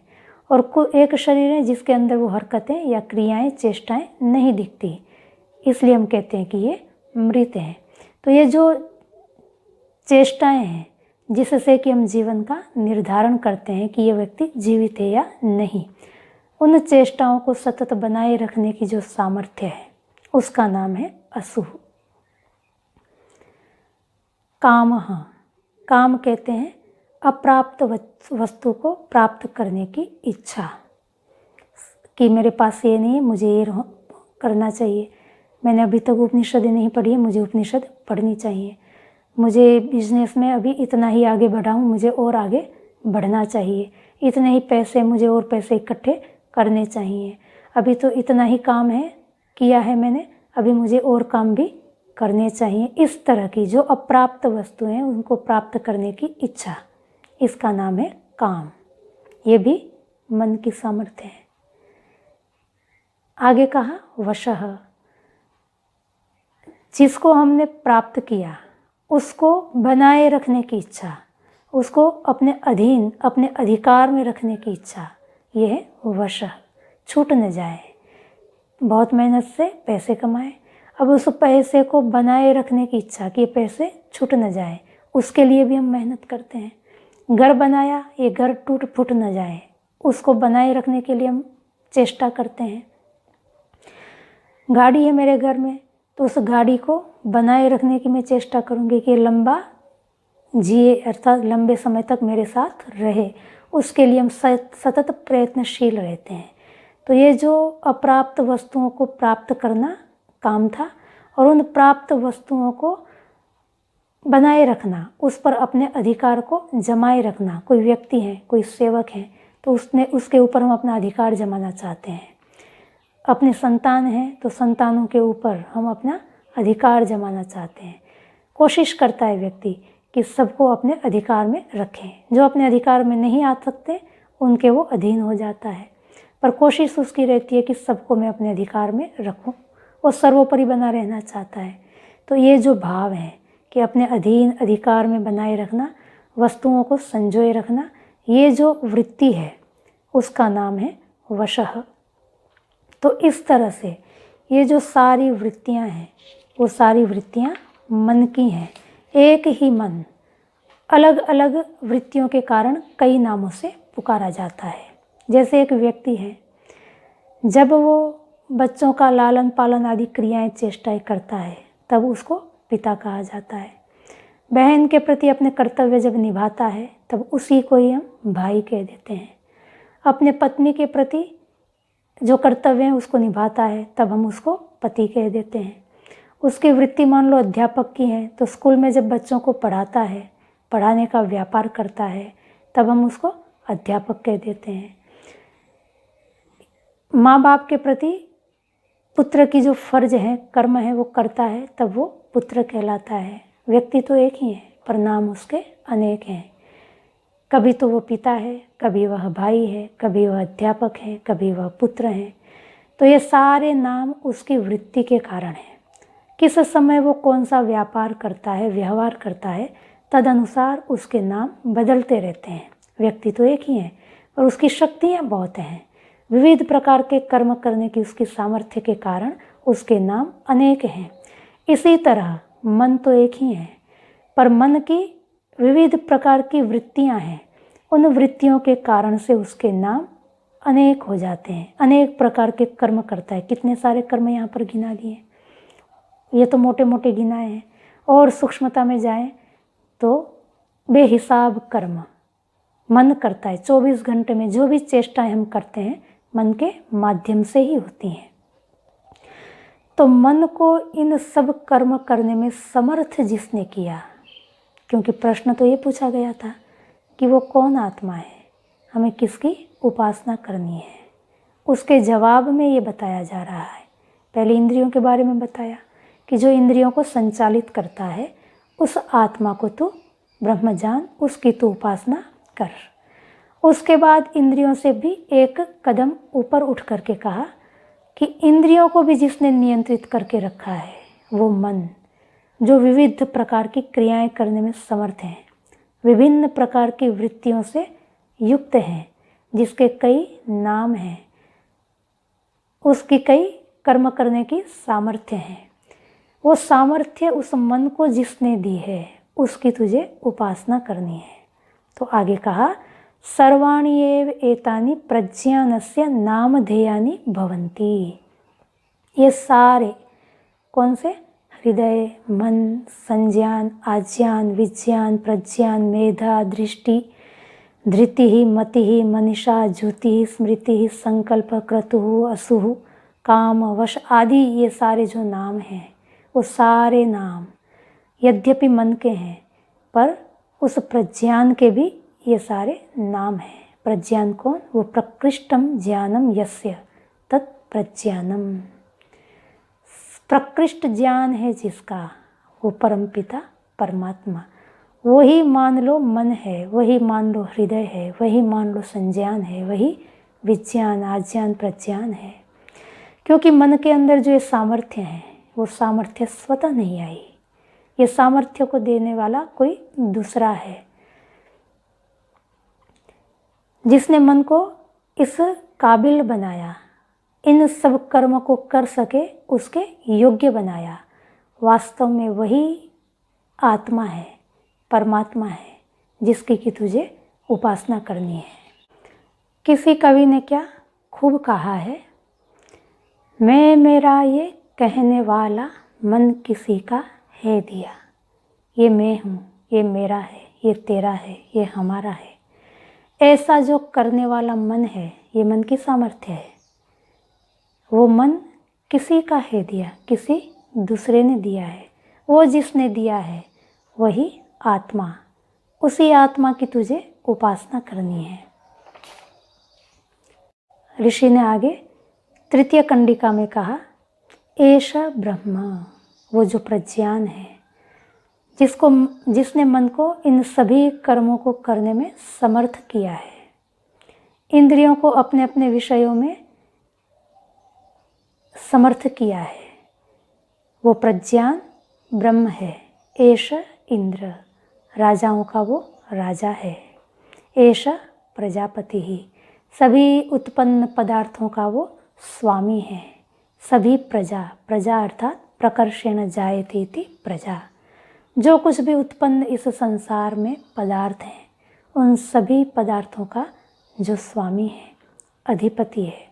A: और एक शरीर है जिसके अंदर वो हरकतें या क्रियाएं, चेष्टाएं नहीं दिखती, इसलिए हम कहते हैं कि ये मृत हैं। तो ये जो चेष्टाएं हैं जिससे कि हम जीवन का निर्धारण करते हैं कि ये व्यक्ति जीवित है या नहीं, उन चेष्टाओं को सतत बनाए रखने की जो सामर्थ्य है, उसका नाम है असुह। काम, काम कहते हैं अप्राप्त वस्तु को प्राप्त करने की इच्छा, कि मेरे पास ये नहीं है, मुझे ये करना चाहिए। मैंने अभी तक उपनिषद नहीं पढ़ी है, मुझे उपनिषद पढ़नी चाहिए। मुझे बिजनेस में अभी इतना ही आगे बढ़ा हूँ, मुझे और आगे बढ़ना चाहिए। इतने ही पैसे, मुझे और पैसे इकट्ठे करने चाहिए। अभी तो इतना ही काम है, किया है मैंने, अभी मुझे और काम भी करने चाहिए। इस तरह की जो अप्राप्त वस्तुएं हैं उनको प्राप्त करने की इच्छा, इसका नाम है काम। ये भी मन की सामर्थ्य है। आगे कहा वशः, जिसको हमने प्राप्त किया उसको बनाए रखने की इच्छा, उसको अपने अधीन, अपने अधिकार में रखने की इच्छा, ये है वशः। छूट न जाए। बहुत मेहनत से पैसे कमाए, अब उस पैसे को बनाए रखने की इच्छा कि ये पैसे छूट न जाए, उसके लिए भी हम मेहनत करते हैं। घर बनाया, ये घर टूट फूट न जाए, उसको बनाए रखने के लिए हम चेष्टा करते हैं। गाड़ी है मेरे घर में, तो उस गाड़ी को बनाए रखने की मैं चेष्टा करूँगी कि लंबा जिए, अर्थात लंबे समय तक मेरे साथ रहे, उसके लिए हम सतत प्रयत्नशील रहते हैं। तो ये जो अप्राप्त वस्तुओं को प्राप्त करना काम था, और उन प्राप्त वस्तुओं को बनाए रखना, उस पर अपने अधिकार को जमाए रखना। कोई व्यक्ति है, कोई सेवक है, तो उसके ऊपर हम अपना अधिकार जमाना चाहते हैं। अपने संतान हैं तो संतानों के ऊपर हम अपना अधिकार जमाना चाहते हैं। कोशिश करता है व्यक्ति कि सबको अपने अधिकार में रखें। जो अपने अधिकार में नहीं आ सकते उनके वो अधीन हो जाता है, पर कोशिश उसकी रहती है कि सबको मैं अपने अधिकार में रखूं। वो सर्वोपरि बना रहना चाहता है। तो ये जो भाव है कि अपने अधीन, अधिकार में बनाए रखना, वस्तुओं को संजोए रखना, ये जो वृत्ति है उसका नाम है वशः। तो इस तरह से ये जो सारी वृत्तियां हैं, वो सारी वृत्तियां मन की हैं। एक ही मन अलग अलग वृत्तियों के कारण कई नामों से पुकारा जाता है। जैसे एक व्यक्ति है, जब वो बच्चों का लालन पालन आदि क्रियाएं, चेष्टाएं करता है, तब उसको पिता कहा जाता है। बहन के प्रति अपने कर्तव्य जब निभाता है, तब उसी को ही हम भाई कह देते हैं। अपने पत्नी के प्रति जो कर्तव्य है उसको निभाता है, तब हम उसको पति कह देते हैं। उसकी वृत्ति मान लो अध्यापक की है, तो स्कूल में जब बच्चों को पढ़ाता है, पढ़ाने का व्यापार करता है, तब हम उसको अध्यापक कह देते हैं। माँ बाप के प्रति पुत्र की जो फर्ज है, कर्म है, वो करता है, तब वो पुत्र कहलाता है। व्यक्ति तो एक ही है, पर नाम उसके अनेक हैं। कभी तो वो पिता है, कभी वह भाई है, कभी वह अध्यापक है, कभी वह पुत्र है। तो ये सारे नाम उसकी वृत्ति के कारण हैं। किस समय वो कौन सा व्यापार करता है, व्यवहार करता है, तदनुसार उसके नाम बदलते रहते हैं। व्यक्ति तो एक ही है, पर उसकी शक्तियाँ बहुत हैं। विविध प्रकार के कर्म करने की उसकी सामर्थ्य के कारण उसके नाम अनेक हैं। इसी तरह मन तो एक ही है, पर मन की विविध प्रकार की वृत्तियां हैं। उन वृत्तियों के कारण से उसके नाम अनेक हो जाते हैं, अनेक प्रकार के कर्म करता है। कितने सारे कर्म यहाँ पर गिना दिए, ये तो मोटे मोटे गिनाए हैं, और सूक्ष्मता में जाएं तो बेहिसाब कर्म मन करता है। 24 घंटे में जो भी चेष्टाएं हम करते हैं मन के माध्यम से ही होती हैं। तो मन को इन सब कर्म करने में समर्थ जिसने किया, क्योंकि प्रश्न तो ये पूछा गया था कि वो कौन आत्मा है, हमें किसकी उपासना करनी है, उसके जवाब में ये बताया जा रहा है। पहले इंद्रियों के बारे में बताया कि जो इंद्रियों को संचालित करता है उस आत्मा को तो ब्रह्म जान, उसकी तो उपासना कर। उसके बाद इंद्रियों से भी एक कदम ऊपर उठ करके कहा कि इंद्रियों को भी जिसने नियंत्रित करके रखा है वो मन, जो विविध प्रकार की क्रियाएं करने में समर्थ हैं, विभिन्न प्रकार की वृत्तियों से युक्त हैं, जिसके कई नाम हैं, उसकी कई कर्म करने की सामर्थ्य है। वो सामर्थ्य उस मन को जिसने दी है उसकी तुझे उपासना करनी है। तो आगे कहा सर्वाणि एव एतानि प्रज्ञानस्य नामधेयानि भवन्ति। ये सारे कौन से? हृदय, मन, संज्ञान, आज्ञान, विज्ञान, प्रज्ञान, मेधा, दृष्टि, धृति, मति, मनीषा, ज्योति, स्मृति, संकल्प, क्रतु, असुः, काम, वश आदि ये सारे जो नाम हैं वो सारे नाम यद्यपि मन के हैं पर उस प्रज्ञान के भी ये सारे नाम हैं। प्रज्ञान कौन? वो प्रकृष्टम ज्ञानम यस्य तत् प्रज्ञानम। प्रकृष्ट ज्ञान है जिसका, वो परमपिता परमात्मा। वही मान लो मन है, वही मान लो हृदय है, वही मान लो संज्ञान है, वही विज्ञान, आज्ञान, प्रज्ञान है। क्योंकि मन के अंदर जो ये सामर्थ्य है वो सामर्थ्य स्वतः नहीं आई, ये सामर्थ्य को देने वाला कोई दूसरा है, जिसने मन को इस काबिल बनाया, इन सब कर्म को कर सके, उसके योग्य बनाया। वास्तव में वही आत्मा है, परमात्मा है, जिसकी कि तुझे उपासना करनी है। किसी कवि ने क्या खूब कहा है, मैं मेरा ये कहने वाला मन किसी का है दिया। ये मैं हूँ, ये मेरा है, ये तेरा है, ये हमारा है। ऐसा जो करने वाला मन है, ये मन की सामर्थ्य है। वो मन किसी का है दिया, किसी दूसरे ने दिया है। वो जिसने दिया है वही आत्मा, उसी आत्मा की तुझे उपासना करनी है। ऋषि ने आगे तृतीय कंडिका में कहा एषा ब्रह्म, वो जो प्रज्ञान है, जिसने मन को इन सभी कर्मों को करने में समर्थ किया है, इंद्रियों को अपने अपने विषयों में समर्थ किया है, वो प्रज्ञान ब्रह्म है। एष इंद्र, राजाओं का वो राजा है। एष प्रजापति ही, सभी उत्पन्न पदार्थों का वो स्वामी है। सभी प्रजा, प्रजा अर्थात प्रकर्षेण जायते इति प्रजा, जो कुछ भी उत्पन्न इस संसार में पदार्थ हैं उन सभी पदार्थों का जो स्वामी है, अधिपति है,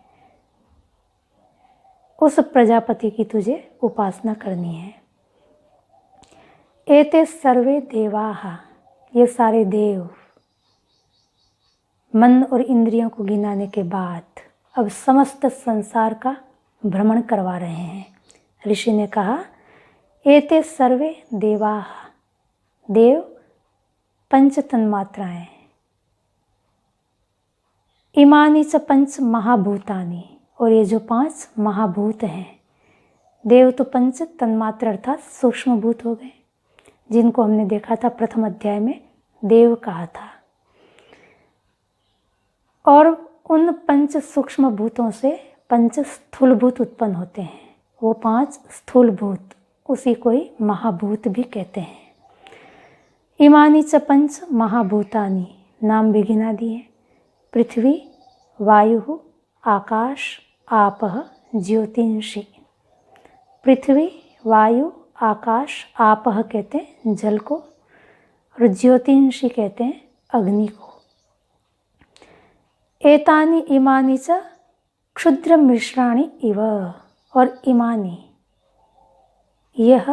A: उस प्रजापति की तुझे उपासना करनी है। एते सर्वे देवाः, ये सारे देव मन और इंद्रियों को गिनाने के बाद अब समस्त संसार का भ्रमण करवा रहे हैं। ऋषि ने कहा एते सर्वे देवाः, देव पंच तन्मात्राएं, इमानी च पंच महाभूतानि, और ये जो 5 महाभूत हैं, देव तो पंच तन्मात्र अर्थात सूक्ष्म भूत हो गए, जिनको हमने देखा था प्रथम अध्याय में देव कहा था। और उन 5 सूक्ष्म भूतों से 5 स्थूल भूत उत्पन्न होते हैं। वो 5 स्थूल भूत, उसी को ही महाभूत भी कहते हैं। इमानी च पंच महाभूतानि, नाम भी गिना दिए, पृथ्वी, वायु, आकाश, आपः, ज्योतिंषि। पृथ्वी, वायु, आकाश, आपः कहते हैं जल को, और ज्योतिंषि कहते हैं अग्नि को। एतानि इमानि च क्षुद्र मिश्राणि इव, और इमानि यह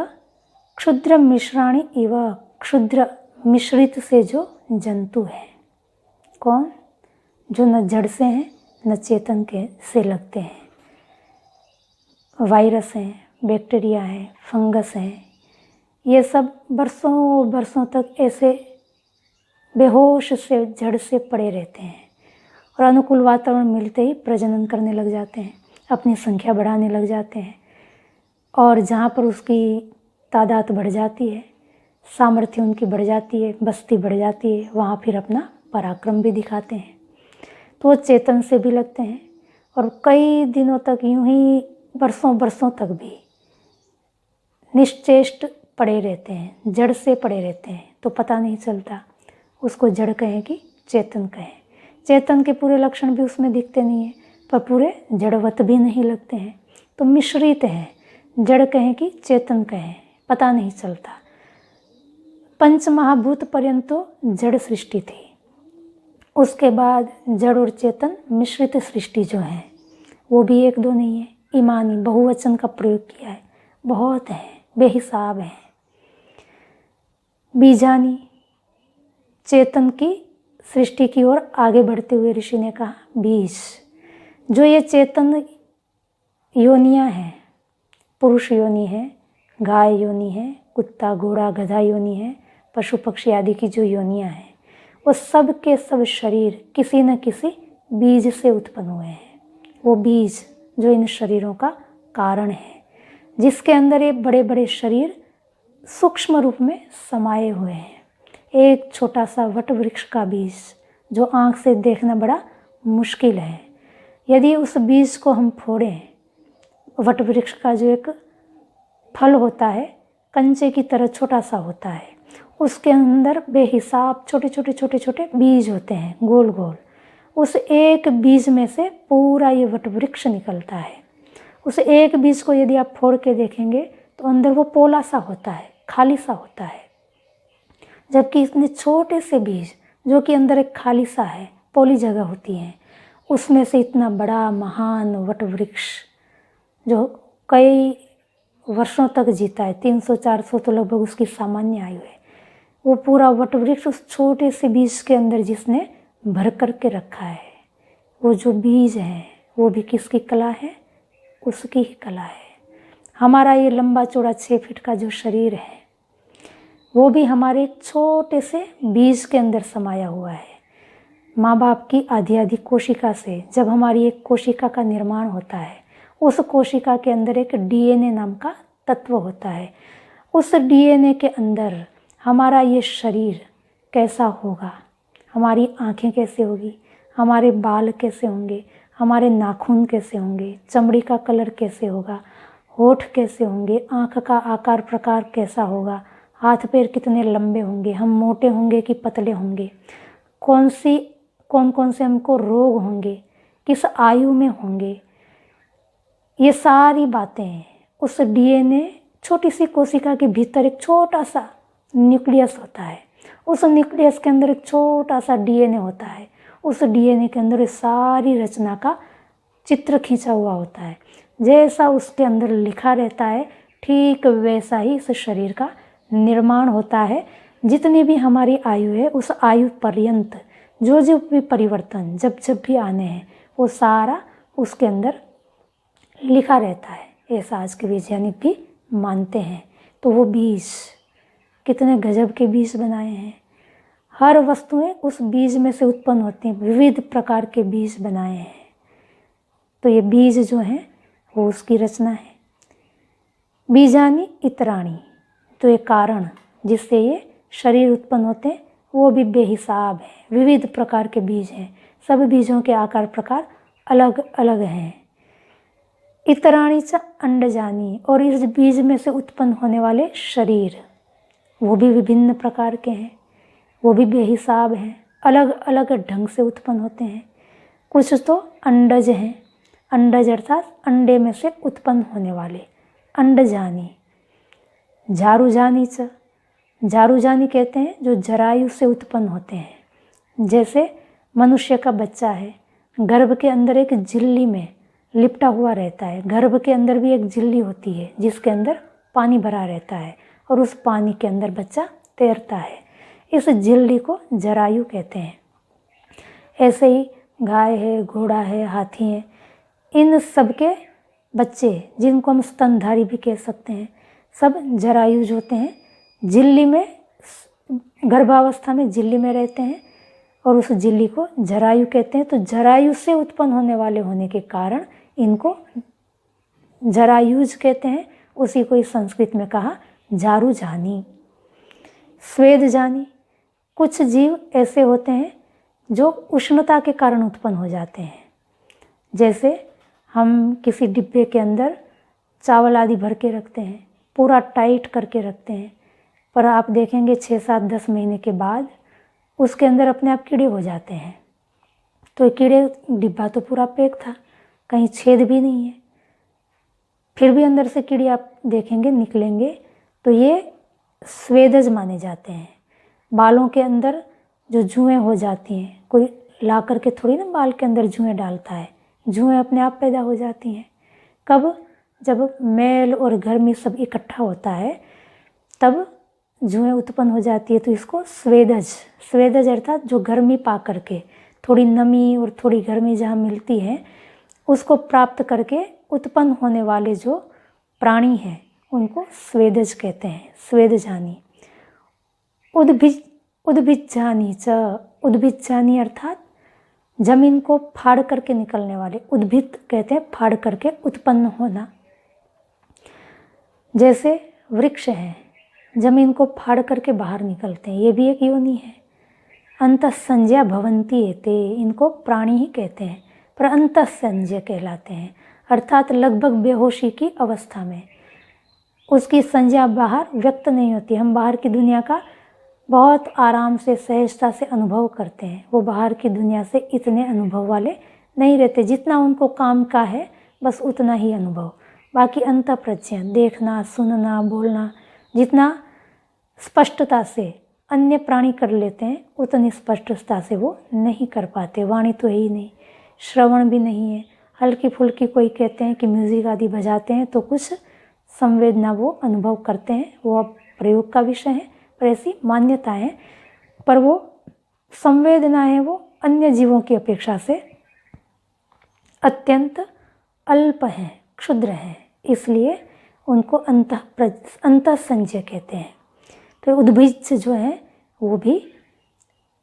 A: क्षुद्र मिश्राणि इव, क्षुद्र मिश्रित से जो जंतु है। कौन? जो न जड़ से हैं न चेतन के से लगते हैं। वायरस हैं, बैक्टीरिया हैं, फंगस हैं, ये सब बरसों बरसों तक ऐसे बेहोश से जड़ से पड़े रहते हैं और अनुकूल वातावरण मिलते ही प्रजनन करने लग जाते हैं, अपनी संख्या बढ़ाने लग जाते हैं, और जहाँ पर उसकी तादाद बढ़ जाती है, सामर्थ्य उनकी बढ़ जाती है, बस्ती बढ़ जाती है, वहाँ फिर अपना पराक्रम भी दिखाते हैं। तो वो चेतन से भी लगते हैं और कई दिनों तक, यूं ही बरसों बरसों तक भी निश्चेष्ट पड़े रहते हैं, जड़ से पड़े रहते हैं, तो पता नहीं चलता उसको जड़ कहें कि चेतन कहें। चेतन के पूरे लक्षण भी उसमें दिखते नहीं हैं, पर पूरे जड़वत भी नहीं लगते हैं, तो मिश्रित हैं। जड़ कहें कि चेतन कहें, पता नहीं चलता। पंच महाभूत पर्यंत तो जड़ सृष्टि थी, उसके बाद जड़ और चेतन मिश्रित सृष्टि जो है वो भी एक दो नहीं है। इमानी बहुवचन का प्रयोग किया है, बहुत हैं, बेहिसाब हैं। बीजानी, चेतन की सृष्टि की ओर आगे बढ़ते हुए ऋषि ने कहा बीज। जो ये चेतन योनियाँ हैं, पुरुष योनि है, गाय योनि है, कुत्ता घोड़ा गधा योनि है, पशु पक्षी आदि की जो योनियाँ हैं, वो सब के सब शरीर किसी न किसी बीज से उत्पन्न हुए हैं। वो बीज जो इन शरीरों का कारण है, जिसके अंदर ये बड़े बड़े शरीर सूक्ष्म रूप में समाये हुए हैं। एक छोटा सा वट वृक्ष का बीज जो आँख से देखना बड़ा मुश्किल है, यदि उस बीज को हम फोड़ें, वट वृक्ष का जो एक फल होता है कंचे की तरह छोटा सा होता है, उसके अंदर बेहिसाब छोटे छोटे छोटे छोटे बीज होते हैं, गोल गोल। उस एक बीज में से पूरा ये वट वृक्ष निकलता है। उस एक बीज को यदि आप फोड़ के देखेंगे तो अंदर वो पोला सा होता है, खाली सा होता है, जबकि इतने छोटे से बीज जो कि अंदर एक खाली सा है, पोली जगह होती है, उसमें से इतना बड़ा महान वट वृक्ष जो कई वर्षों तक जीता है, 300-400 तो लगभग उसकी सामान्य आयु है, वो पूरा वट वृक्ष उस छोटे से बीज के अंदर जिसने भर कर के रखा है। वो जो बीज है वो भी किसकी कला है? उसकी ही कला है। हमारा ये लंबा चौड़ा 6 फीट का जो शरीर है वो भी हमारे एक छोटे से बीज के अंदर समाया हुआ है। माँ बाप की आधी आधी कोशिका से जब हमारी एक कोशिका का निर्माण होता है, उस कोशिका के अंदर एक डीएनए नाम का तत्व होता है। उस डीएनए के अंदर हमारा ये शरीर कैसा होगा, हमारी आँखें कैसे होगी, हमारे बाल कैसे होंगे, हमारे नाखून कैसे होंगे, चमड़ी का कलर कैसे होगा, होठ कैसे होंगे, आँख का आकार प्रकार कैसा होगा, हाथ पैर कितने लंबे होंगे, हम मोटे होंगे कि पतले होंगे, कौन कौन से हमको रोग होंगे, किस आयु में होंगे, ये सारी बातें उस डीएनए छोटी सी कोशिका के भीतर एक छोटा सा न्यूक्लियस होता है, उस न्यूक्लियस के अंदर एक छोटा सा डीएनए होता है, उस डीएनए के अंदर सारी रचना का चित्र खींचा हुआ होता है। जैसा उसके अंदर लिखा रहता है ठीक वैसा ही इस शरीर का निर्माण होता है। जितनी भी हमारी आयु है उस आयु पर्यंत जो जो भी परिवर्तन जब जब भी आने हैं वो सारा उसके अंदर लिखा रहता है, ऐसा आज के वैज्ञानिक भी मानते हैं। तो वो बीज कितने गजब के बीज बनाए हैं। हर वस्तुएं उस बीज में से उत्पन्न होती हैं, विविध प्रकार के बीज बनाए हैं। तो ये बीज जो हैं वो उसकी रचना है। बीजानी इतराणी, तो ये कारण जिससे ये शरीर उत्पन्न होते हैं वो भी बेहिसाब है। विविध प्रकार के बीज हैं, सब बीजों के आकार प्रकार अलग अलग हैं। इतराणी च अंडजानी, और इस बीज में से उत्पन्न होने वाले शरीर वो भी विभिन्न प्रकार के हैं, वो भी बेहिसाब हैं, अलग अलग ढंग से उत्पन्न होते हैं। कुछ तो अंडज हैं, अंडज अर्थात अंडे में से उत्पन्न होने वाले, अंडजानी। जारूजानी च, जारूजानी कहते हैं जो जरायु से उत्पन्न होते हैं। जैसे मनुष्य का बच्चा है, गर्भ के अंदर एक झिल्ली में लिपटा हुआ रहता है। गर्भ के अंदर भी एक झिल्ली होती है जिसके अंदर पानी भरा रहता है और उस पानी के अंदर बच्चा तैरता है। इस झिल्ली को जरायु कहते हैं। ऐसे ही गाय है, घोड़ा है, हाथी है, इन सब के बच्चे जिनको हम स्तनधारी भी कह सकते हैं, सब जरायुज होते हैं। झिल्ली में, गर्भावस्था में झिल्ली में रहते हैं और उस झिल्ली को जरायु कहते हैं। तो जरायु से उत्पन्न होने वाले होने के कारण इनको जरायुज कहते हैं। उसी को इस संस्कृत में कहा जारुजानी, स्वेदजानी। कुछ जीव ऐसे होते हैं जो उष्णता के कारण उत्पन्न हो जाते हैं। जैसे हम किसी डिब्बे के अंदर चावल आदि भर के रखते हैं, पूरा टाइट करके रखते हैं, पर आप देखेंगे 6, 7, 10 महीने के बाद उसके अंदर अपने आप कीड़े हो जाते हैं। तो कीड़े, डिब्बा तो पूरा पैक था, कहीं छेद भी नहीं है, फिर भी अंदर से कीड़े आप देखेंगे निकलेंगे, तो ये स्वेदज माने जाते हैं। बालों के अंदर जो जुएँ हो जाती हैं, कोई ला करके थोड़ी ना बाल के अंदर जुएँ डालता है, जुएँ अपने आप पैदा हो जाती हैं। कब? जब मैल और गर्मी सब इकट्ठा होता है तब जुएँ उत्पन्न हो जाती है। तो इसको स्वेदज, स्वेदज अर्थात जो गर्मी पा करके, थोड़ी नमी और थोड़ी गर्मी जहाँ मिलती है उसको प्राप्त करके उत्पन्न होने वाले जो प्राणी हैं उनको स्वेदज कहते हैं, स्वेदजानी। उद्भिज्जानी च, उद्भिज्जानी अर्थात जमीन को फाड़ करके निकलने वाले, उद्भिद कहते हैं फाड़ करके उत्पन्न होना। जैसे वृक्ष हैं, जमीन को फाड़ करके बाहर निकलते हैं, ये भी एक योनि है। अंतःसंज्ञा भवन्ति एते, इनको प्राणी ही कहते हैं, पर अंतःसंज्ञा कहलाते हैं, अर्थात लगभग बेहोशी की अवस्था में। उसकी संज्ञा बाहर व्यक्त नहीं होती। हम बाहर की दुनिया का बहुत आराम से, सहजता से अनुभव करते हैं, वो बाहर की दुनिया से इतने अनुभव वाले नहीं रहते। जितना उनको काम का है बस उतना ही अनुभव, बाकी अंतःप्रज्ञा, देखना, सुनना, बोलना, जितना स्पष्टता से अन्य प्राणी कर लेते हैं उतनी स्पष्टता से वो नहीं कर पाते। वाणी तो है ही नहीं, श्रवण भी नहीं है। हल्की फुल्की कोई कहते हैं कि म्यूज़िक आदि बजाते हैं तो कुछ संवेदना वो अनुभव करते हैं, वो अब प्रयोग का विषय है, पर ऐसी मान्यता है। पर वो संवेदनाएं वो अन्य जीवों की अपेक्षा से अत्यंत अल्प हैं, क्षुद्र हैं, इसलिए उनको अंतःसंज्ञा कहते हैं। तो उद्भिज जो हैं वो भी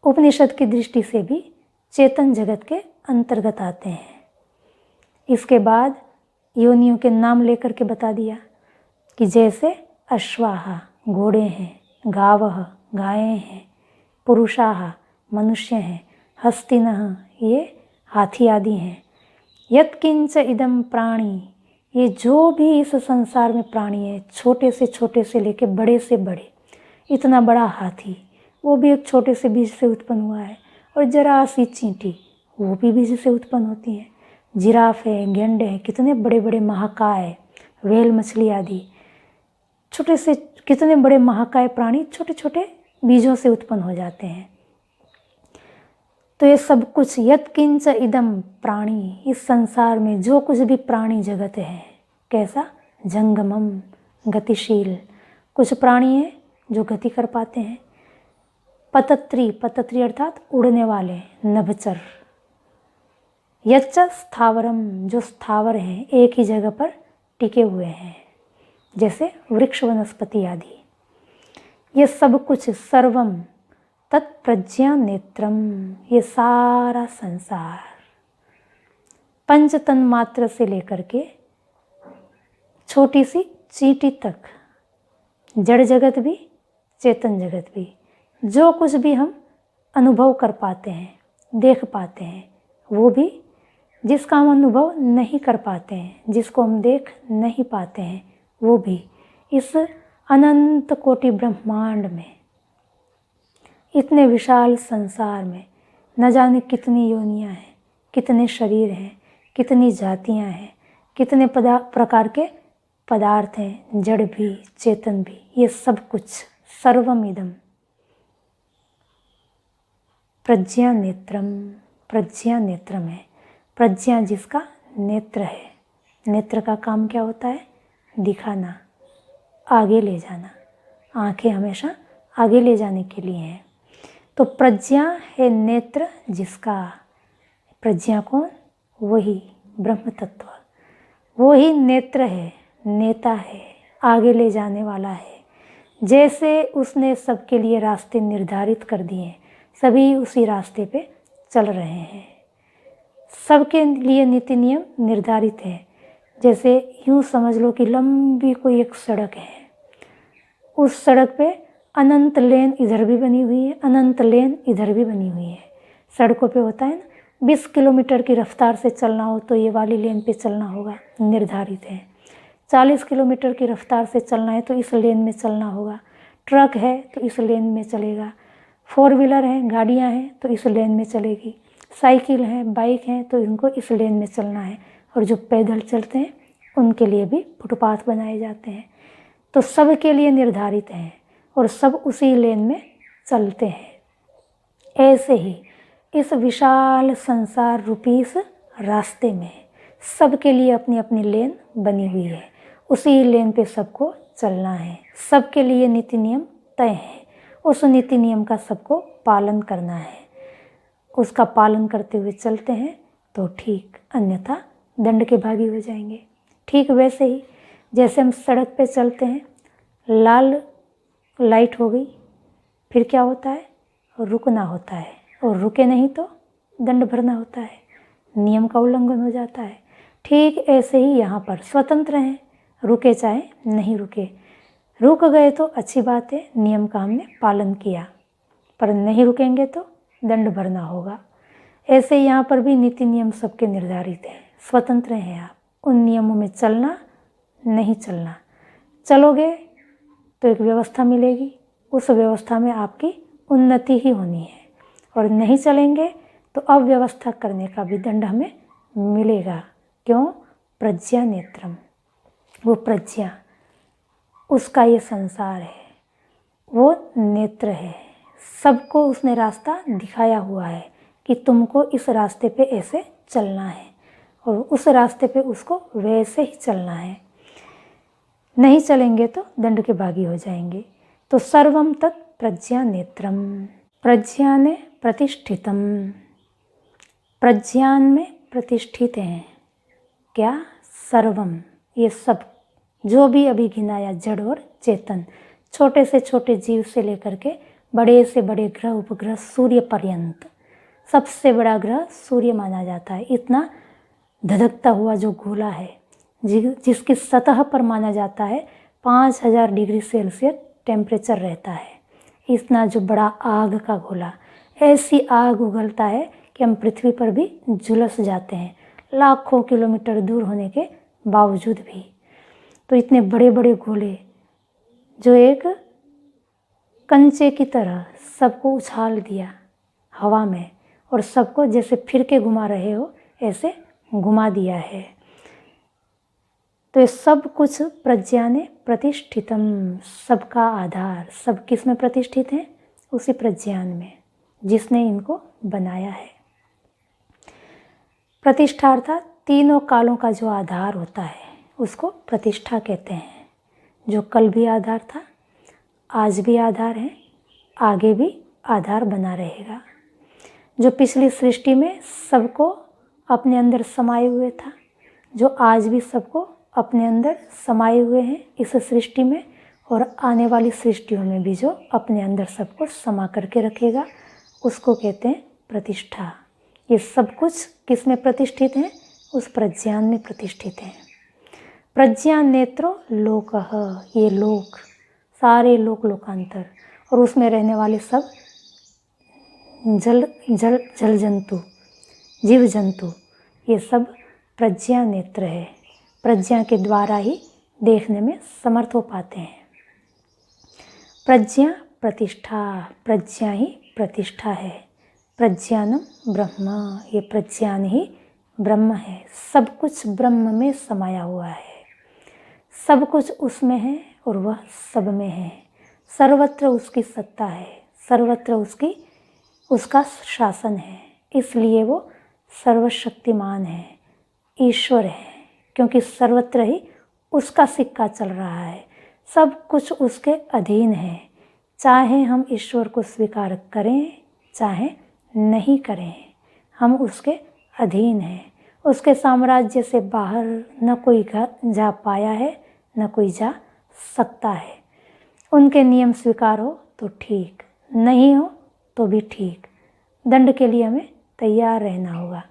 A: उपनिषद की दृष्टि से भी चेतन जगत के अंतर्गत आते हैं। इसके बाद योनियों के नाम लेकर के बता दिया कि जैसे अश्वाहा घोड़े हैं, गावः गायें हैं, पुरुषाः मनुष्य हैं, हस्तिनः ये हाथी आदि हैं, यत्किंच इदम प्राणी, ये जो भी इस संसार में प्राणी है, छोटे से लेके बड़े से बड़े, इतना बड़ा हाथी वो भी एक छोटे से बीज से उत्पन्न हुआ है, और जरा सी चींटी वो भी बीज से उत्पन्न होती है। जिराफ है, गेंडे हैं, कितने बड़े बड़े महाकाय, व्हेल मछली आदि, छोटे से कितने बड़े महाकाय प्राणी छोटे छोटे बीजों से उत्पन्न हो जाते हैं। तो ये सब कुछ यत्किंच इदम प्राणी, इस संसार में जो कुछ भी प्राणी जगत है, कैसा? जंगमम, गतिशील। कुछ प्राणी हैं जो गति कर पाते हैं। पतत्री, पतत्री अर्थात उड़ने वाले, नभचर। यच्च स्थावरम, जो स्थावर हैं, एक ही जगह पर टिके हुए हैं, जैसे वृक्ष वनस्पति आदि। ये सब कुछ सर्वम तत्प्रज्ञा नेत्रम, ये सारा संसार पंच तन मात्र से लेकर के छोटी सी चींटी तक, जड़ जगत भी चेतन जगत भी, जो कुछ भी हम अनुभव कर पाते हैं, देख पाते हैं, वो भी जिसका हम अनुभव नहीं कर पाते हैं, जिसको हम देख नहीं पाते हैं, वो भी इस अनंत कोटि ब्रह्मांड में, इतने विशाल संसार में न जाने कितनी योनियां हैं, कितने शरीर हैं, कितनी जातियां हैं, कितने प्रकार के पदार्थ हैं, जड़ भी चेतन भी, ये सब कुछ सर्वमिदम प्रज्ञा नेत्रम, प्रज्ञा नेत्रम है। प्रज्ञा जिसका नेत्र है। नेत्र का काम क्या होता है? दिखाना, आगे ले जाना। आंखें हमेशा आगे ले जाने के लिए हैं। तो प्रज्ञा है नेत्र जिसका। प्रज्ञा कौन? वही ब्रह्म तत्व, वही नेत्र है, नेता है, आगे ले जाने वाला है। जैसे उसने सबके लिए रास्ते निर्धारित कर दिए, सभी उसी रास्ते पे चल रहे हैं। सबके लिए नीति नियम निर्धारित है। जैसे यूँ समझ लो कि लंबी कोई एक सड़क है, उस सड़क पे अनंत लेन इधर भी बनी हुई है, अनंत लेन इधर भी बनी हुई है। सड़कों पे होता है ना, 20 किलोमीटर की रफ्तार से चलना हो तो ये वाली लेन पे चलना होगा, निर्धारित है। 40 किलोमीटर की रफ्तार से चलना है तो इस लेन में चलना होगा। ट्रक है तो इस लेन में चलेगा, 4 व्हीलर हैं, गाड़ियाँ हैं तो इस लेन में चलेगी, साइकिल है, बाइक है तो इनको इस लेन में चलना है। और जो पैदल चलते हैं उनके लिए भी फुटपाथ बनाए जाते हैं। तो सबके लिए निर्धारित हैं और सब उसी लेन में चलते हैं। ऐसे ही इस विशाल संसार रूपी इस रास्ते में सबके लिए अपनी अपनी लेन बनी हुई है। उसी लेन पे सबको चलना है। सबके लिए नीति नियम तय है। उस नीति नियम का सबको पालन करना है। उसका पालन करते हुए चलते हैं तो ठीक, अन्यथा दंड के भागी हो जाएंगे। ठीक वैसे ही जैसे हम सड़क पे चलते हैं, लाल लाइट हो गई, फिर क्या होता है? रुकना होता है, और रुके नहीं तो दंड भरना होता है, नियम का उल्लंघन हो जाता है। ठीक ऐसे ही यहाँ पर स्वतंत्र हैं, रुके चाहे नहीं रुके। रुक गए तो अच्छी बात है, नियम का हमने पालन किया, पर नहीं रुकेंगे तो दंड भरना होगा। ऐसे यहाँ पर भी नीति नियम सबके निर्धारित हैं, स्वतंत्र हैं आप। उन नियमों में चलना, नहीं चलना। चलोगे तो एक व्यवस्था मिलेगी, उस व्यवस्था में आपकी उन्नति ही होनी है, और नहीं चलेंगे तो अव्यवस्था करने का भी दंड हमें मिलेगा। क्यों? प्रज्ञा नेत्रम, वो प्रज्ञा, उसका ये संसार है, वो नेत्र है। सबको उसने रास्ता दिखाया हुआ है कि तुमको इस रास्ते पे ऐसे चलना है, और उस रास्ते पे उसको वैसे ही चलना है। नहीं चलेंगे तो दंड के भागी हो जाएंगे। तो सर्वम तत् प्रज्ञा नेत्रम, प्रज्ञाने प्रतिष्ठितम, प्रज्ञान में प्रतिष्ठित हैं। क्या? सर्वम, ये सब जो भी अभी गिनाया, जड़ और चेतन, छोटे से छोटे जीव से लेकर के बड़े से बड़े ग्रह उपग्रह सूर्य पर्यंत, सबसे बड़ा ग्रह सूर्य माना जाता है। इतना धधकता हुआ जो गोला है, जिसकी सतह पर माना जाता है 5000 डिग्री सेल्सियस टेम्परेचर रहता है। इतना जो बड़ा आग का गोला, ऐसी आग उगलता है कि हम पृथ्वी पर भी झुलस जाते हैं, लाखों किलोमीटर दूर होने के बावजूद भी। तो इतने बड़े बड़े गोले जो एक कंचे की तरह सबको उछाल दिया हवा में, और सबको जैसे फिर के घुमा रहे हो ऐसे घुमा दिया है। तो ये सब कुछ प्रज्ञा ने प्रतिष्ठितम, सबका आधार, सब किस में प्रतिष्ठित है? उसी प्रज्ञान में, जिसने इनको बनाया है। प्रतिष्ठा अर्थात तीनों कालों का जो आधार होता है उसको प्रतिष्ठा कहते हैं। जो कल भी आधार था, आज भी आधार है, आगे भी आधार बना रहेगा। जो पिछली सृष्टि में सबको अपने अंदर समाये हुए था, जो आज भी सबको अपने अंदर समाये हुए हैं इस सृष्टि में, और आने वाली सृष्टियों में भी जो अपने अंदर सबको समा करके रखेगा, उसको कहते हैं प्रतिष्ठा। ये सब कुछ किस में प्रतिष्ठित हैं? उस प्रज्ञान में प्रतिष्ठित हैं। प्रज्ञा नेत्रो लोकः, ये लोक, सारे लोक, लोकांतर, और उसमें रहने वाले सब जल जंतु, जीव जंतु, ये सब प्रज्ञा नेत्र है। प्रज्ञा के द्वारा ही देखने में समर्थ हो पाते हैं। प्रज्ञा प्रतिष्ठा, प्रज्ञा ही प्रतिष्ठा है। प्रज्ञानम ब्रह्म, ये प्रज्ञान ही ब्रह्म है। सब कुछ ब्रह्म में समाया हुआ है, सब कुछ उसमें है और वह सब में है। सर्वत्र उसकी सत्ता है, सर्वत्र उसका शासन है, इसलिए वो सर्वशक्तिमान है, ईश्वर है, क्योंकि सर्वत्र ही उसका सिक्का चल रहा है, सब कुछ उसके अधीन है। चाहे हम ईश्वर को स्वीकार करें चाहे नहीं करें, हम उसके अधीन हैं। उसके साम्राज्य से बाहर न कोई जा पाया है, न कोई जा सकता है। उनके नियम स्वीकार हो तो ठीक, नहीं हो तो भी ठीक। दंड के लिए हमें तैयार रहना होगा।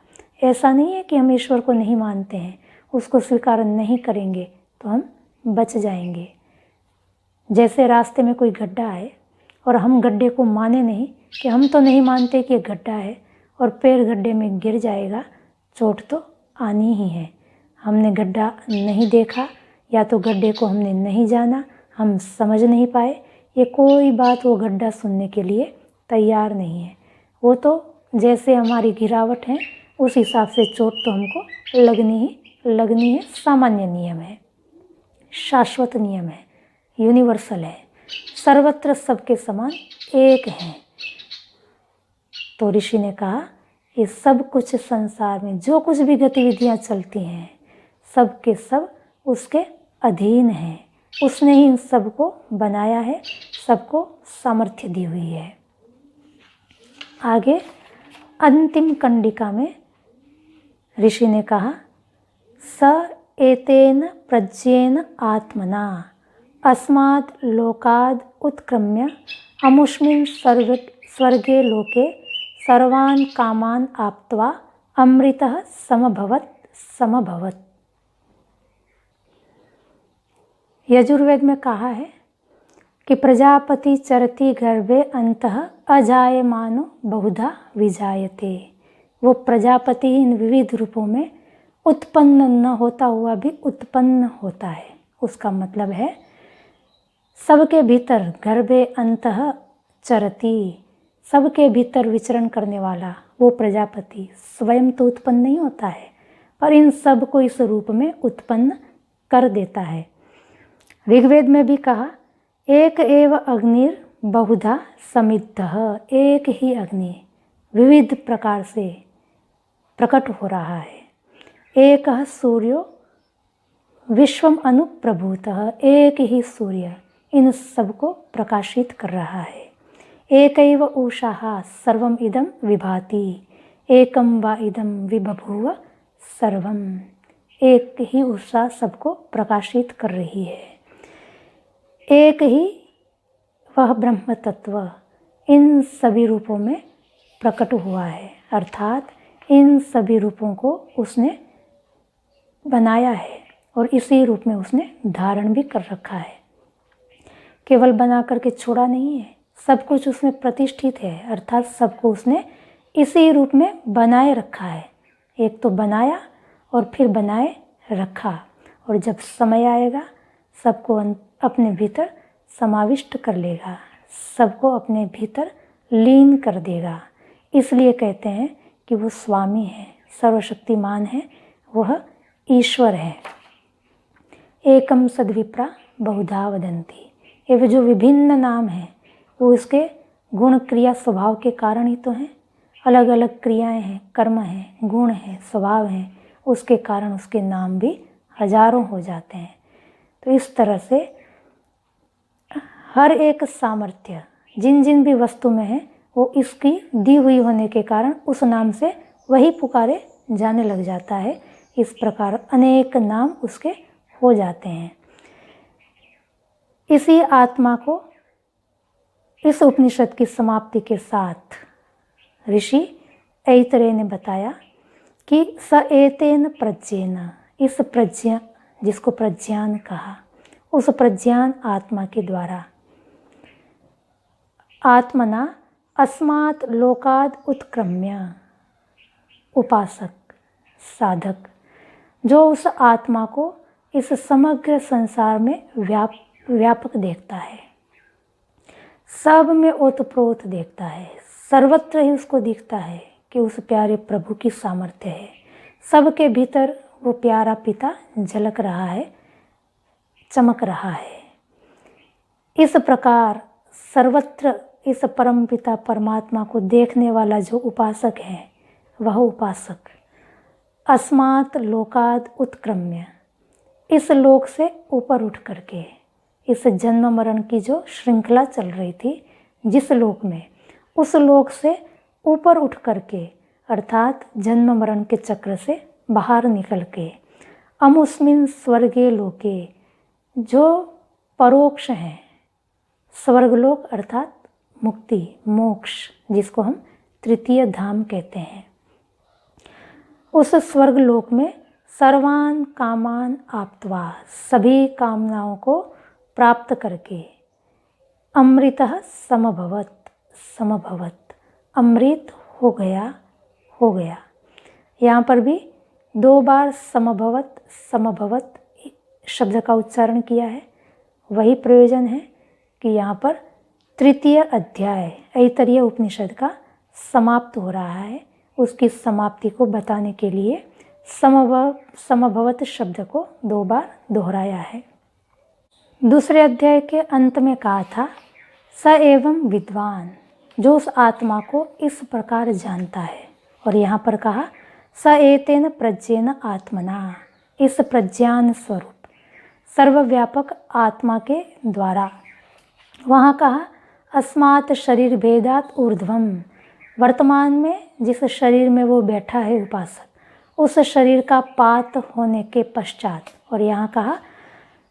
A: ऐसा नहीं है कि हम ईश्वर को नहीं मानते हैं, उसको स्वीकार नहीं करेंगे तो हम बच जाएंगे। जैसे रास्ते में कोई गड्ढा है और हम गड्ढे को माने नहीं कि हम तो नहीं मानते कि गड्ढा है, और पैर गड्ढे में गिर जाएगा, चोट तो आनी ही है। हमने गड्ढा नहीं देखा या तो गड्ढे को हमने नहीं जाना, हम समझ नहीं पाए, ये कोई बात वो गड्ढा सुनने के लिए तैयार नहीं है। वो तो जैसे हमारी गिरावट है उस हिसाब से चोट तो हमको लगनी है। सामान्य नियम है, शाश्वत नियम है, यूनिवर्सल है, सर्वत्र सबके समान एक हैं। तो ऋषि ने कहा ये सब कुछ संसार में जो कुछ भी गतिविधियां चलती हैं सब के सब उसके अधीन हैं। उसने ही इन सबको बनाया है, सबको सामर्थ्य दी हुई है। आगे अंतिम कंडिका में ऋषि ने कहा स एतेन प्रज्ञेन आत्मना अस्मात् लोकाद् उत्क्रम्य अमुष्मिन् स्वर्गे लोके सर्वान् कामान् आप्त्वा अमृतः समभवत्। यजुर्वेद में कहा है कि प्रजापति चरति गर्भे अंतः अजायमानो बहुधा विजायते। वो प्रजापति इन विविध रूपों में उत्पन्न न होता हुआ भी उत्पन्न होता है। उसका मतलब है सबके भीतर गर्भे अंतः चरति, सबके भीतर विचरण करने वाला वो प्रजापति स्वयं तो उत्पन्न नहीं होता है, पर इन सब को इस रूप में उत्पन्न कर देता है। ऋग्वेद में भी कहा एक एव अग्निर बहुधा समिद्धः, एक ही अग्नि विविध प्रकार से प्रकट हो रहा है। एक सूर्यो विश्वम अनुप्रभूतः, एक ही सूर्य इन सबको प्रकाशित कर रहा है। एकैव उषाः सर्वम इदं विभाति, एकम वा इदं विबभूव सर्वम। एक ही उषा सबको प्रकाशित कर रही है। एक ही वह ब्रह्म तत्व इन सभी रूपों में प्रकट हुआ है, अर्थात इन सभी रूपों को उसने बनाया है और इसी रूप में उसने धारण भी कर रखा है। केवल बना करके छोड़ा नहीं है, सब कुछ उसमें प्रतिष्ठित है, अर्थात सबको उसने इसी रूप में बनाए रखा है। एक तो बनाया और फिर बनाए रखा, और जब समय आएगा सबको अपने भीतर समाविष्ट कर लेगा, सबको अपने भीतर लीन कर देगा। इसलिए कहते हैं कि वो स्वामी है, सर्वशक्तिमान है, वह ईश्वर है। एकम सद्विप्रा बहुधा वदन्ति, ये जो विभिन्न नाम हैं वो उसके गुण क्रिया स्वभाव के कारण ही तो हैं। अलग अलग क्रियाएं हैं, कर्म हैं, गुण हैं, स्वभाव हैं, उसके कारण उसके नाम भी हजारों हो जाते हैं। तो इस तरह से हर एक सामर्थ्य जिन जिन भी वस्तु में है वो इसकी दी हुई होने के कारण उस नाम से वही पुकारे जाने लग जाता है। इस प्रकार अनेक नाम उसके हो जाते हैं। इसी आत्मा को इस उपनिषद की समाप्ति के साथ ऋषि ऐतरेय ने बताया कि स एतेन प्रज्ञेन, इस प्रज्ञा जिसको प्रज्ञान कहा, उस प्रज्ञान आत्मा के द्वारा आत्मना अस्मात् लोकाद उत्क्रम्य, उपासक साधक जो उस आत्मा को इस समग्र संसार में व्यापक देखता है, सब में ओतप्रोत देखता है, सर्वत्र ही उसको दिखता है कि उस प्यारे प्रभु की सामर्थ्य है। सबके भीतर वो प्यारा पिता झलक रहा है, चमक रहा है। इस प्रकार सर्वत्र इस परम पिता परमात्मा को देखने वाला जो उपासक है, वह उपासक अस्मात् लोकाद उत्क्रम्य, इस लोक से ऊपर उठ करके, इस जन्म मरण की जो श्रृंखला चल रही थी जिस लोक में, उस लोक से ऊपर उठ करके अर्थात जन्म मरण के चक्र से बाहर निकल के अमुस्मिन स्वर्गे लोके, जो परोक्ष हैं, स्वर्गलोक अर्थात मुक्ति मोक्ष जिसको हम तृतीय धाम कहते हैं, उस स्वर्गलोक में सर्वान कामान आप्त्वा, सभी कामनाओं को प्राप्त करके अमृतः समभवत, समभवत अमृत हो गया, हो गया। यहाँ पर भी 2 बार समभवत समभवत शब्द का उच्चारण किया है। वही प्रयोजन है कि यहाँ पर तृतीय अध्याय ऐतरेय उपनिषद का समाप्त हो रहा है, उसकी समाप्ति को बताने के लिए समभवत शब्द को 2 बार दोहराया है। दूसरे अध्याय के अंत में कहा था स एवं विद्वान, जो उस आत्मा को इस प्रकार जानता है, और यहाँ पर कहा स एतेन प्रज्ञेन आत्मना, इस प्रज्ञान स्वरूप सर्वव्यापक आत्मा के द्वारा। वहाँ कहा अस्मात् शरीर भेदात ऊर्ध्वम, वर्तमान में जिस शरीर में वो बैठा है उपासक, उस शरीर का पात होने के पश्चात, और यहाँ कहा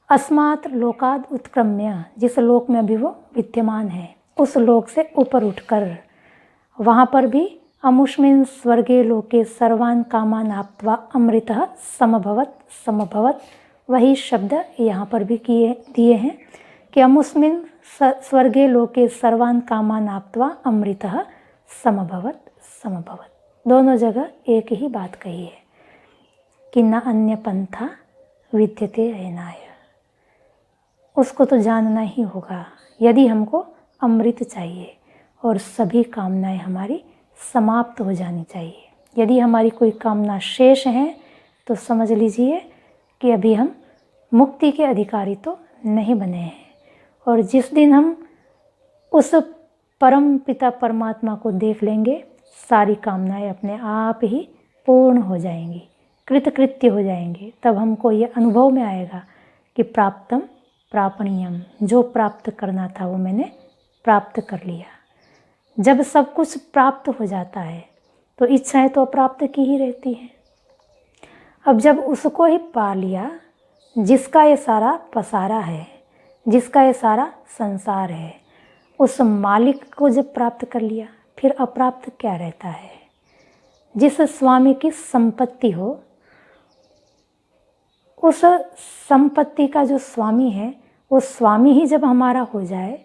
A: अस्मात् लोकाद उत्क्रम्य, जिस लोक में भी वो विद्यमान है उस लोक से ऊपर उठकर, वहाँ पर भी अमुष्मिन स्वर्गे लोके सर्वान कामान आप्त्वा अमृतः समभवत, समभवत वही शब्द यहाँ पर भी दिए हैं कि अमुस्मिन स्वर्गे लोके सर्वान कामान आप्त्वा अमृतः समभवत, समभवत। दोनों जगह एक ही बात कही है कि न अन्य पंथा विद्यते अयनाय, उसको तो जानना ही होगा यदि हमको अमृत चाहिए और सभी कामनाएं हमारी समाप्त हो जानी चाहिए। यदि हमारी कोई कामना शेष है तो समझ लीजिए कि अभी हम मुक्ति के अधिकारी तो नहीं बने हैं, और जिस दिन हम उस परम पिता परमात्मा को देख लेंगे, सारी कामनाएं अपने आप ही पूर्ण हो जाएंगी, कृतकृत्य हो जाएंगे। तब हमको ये अनुभव में आएगा कि प्राप्तम प्रापणीयम, जो प्राप्त करना था वो मैंने प्राप्त कर लिया। जब सब कुछ प्राप्त हो जाता है तो इच्छाएं तो अप्राप्त की ही रहती हैं। अब जब उसको ही पा लिया जिसका ये सारा पसारा है, जिसका ये सारा संसार है, उस मालिक को जब प्राप्त कर लिया फिर अप्राप्त क्या रहता है। जिस स्वामी की संपत्ति हो, उस संपत्ति का जो स्वामी है वो स्वामी ही जब हमारा हो जाए,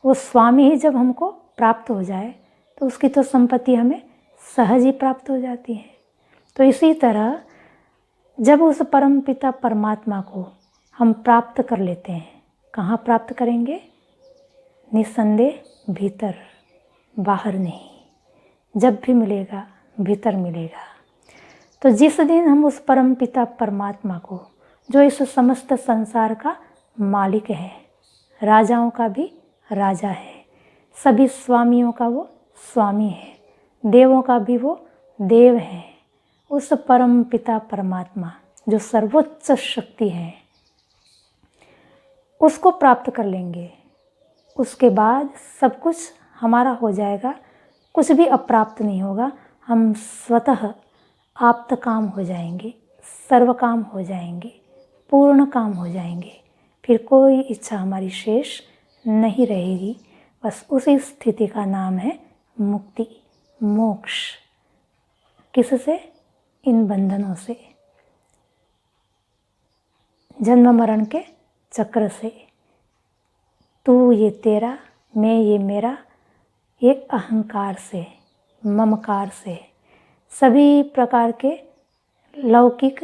A: वो स्वामी ही जब हमको प्राप्त हो जाए तो उसकी तो संपत्ति हमें सहज ही प्राप्त हो जाती है। तो इसी तरह जब उस परम पिता परमात्मा को हम प्राप्त कर लेते हैं, कहाँ प्राप्त करेंगे? निस्संदेह भीतर, बाहर नहीं। जब भी मिलेगा भीतर मिलेगा। तो जिस दिन हम उस परम पिता परमात्मा को, जो इस समस्त संसार का मालिक है, राजाओं का भी राजा है, सभी स्वामियों का वो स्वामी है, देवों का भी वो देव है, उस परम पिता परमात्मा जो सर्वोच्च शक्ति है, उसको प्राप्त कर लेंगे। उसके बाद सब कुछ हमारा हो जाएगा, कुछ भी अप्राप्त नहीं होगा। हम स्वतः आप्त काम हो जाएंगे, सर्व काम हो जाएंगे, पूर्ण काम हो जाएंगे। फिर कोई इच्छा हमारी शेष नहीं रहेगी। बस उसी स्थिति का नाम है मुक्ति, मोक्ष। किससे? इन बंधनों से, जन्म मरण के चक्र से। तू ये तेरा, मैं ये मेरा, ये अहंकार से, ममकार से, सभी प्रकार के लौकिक,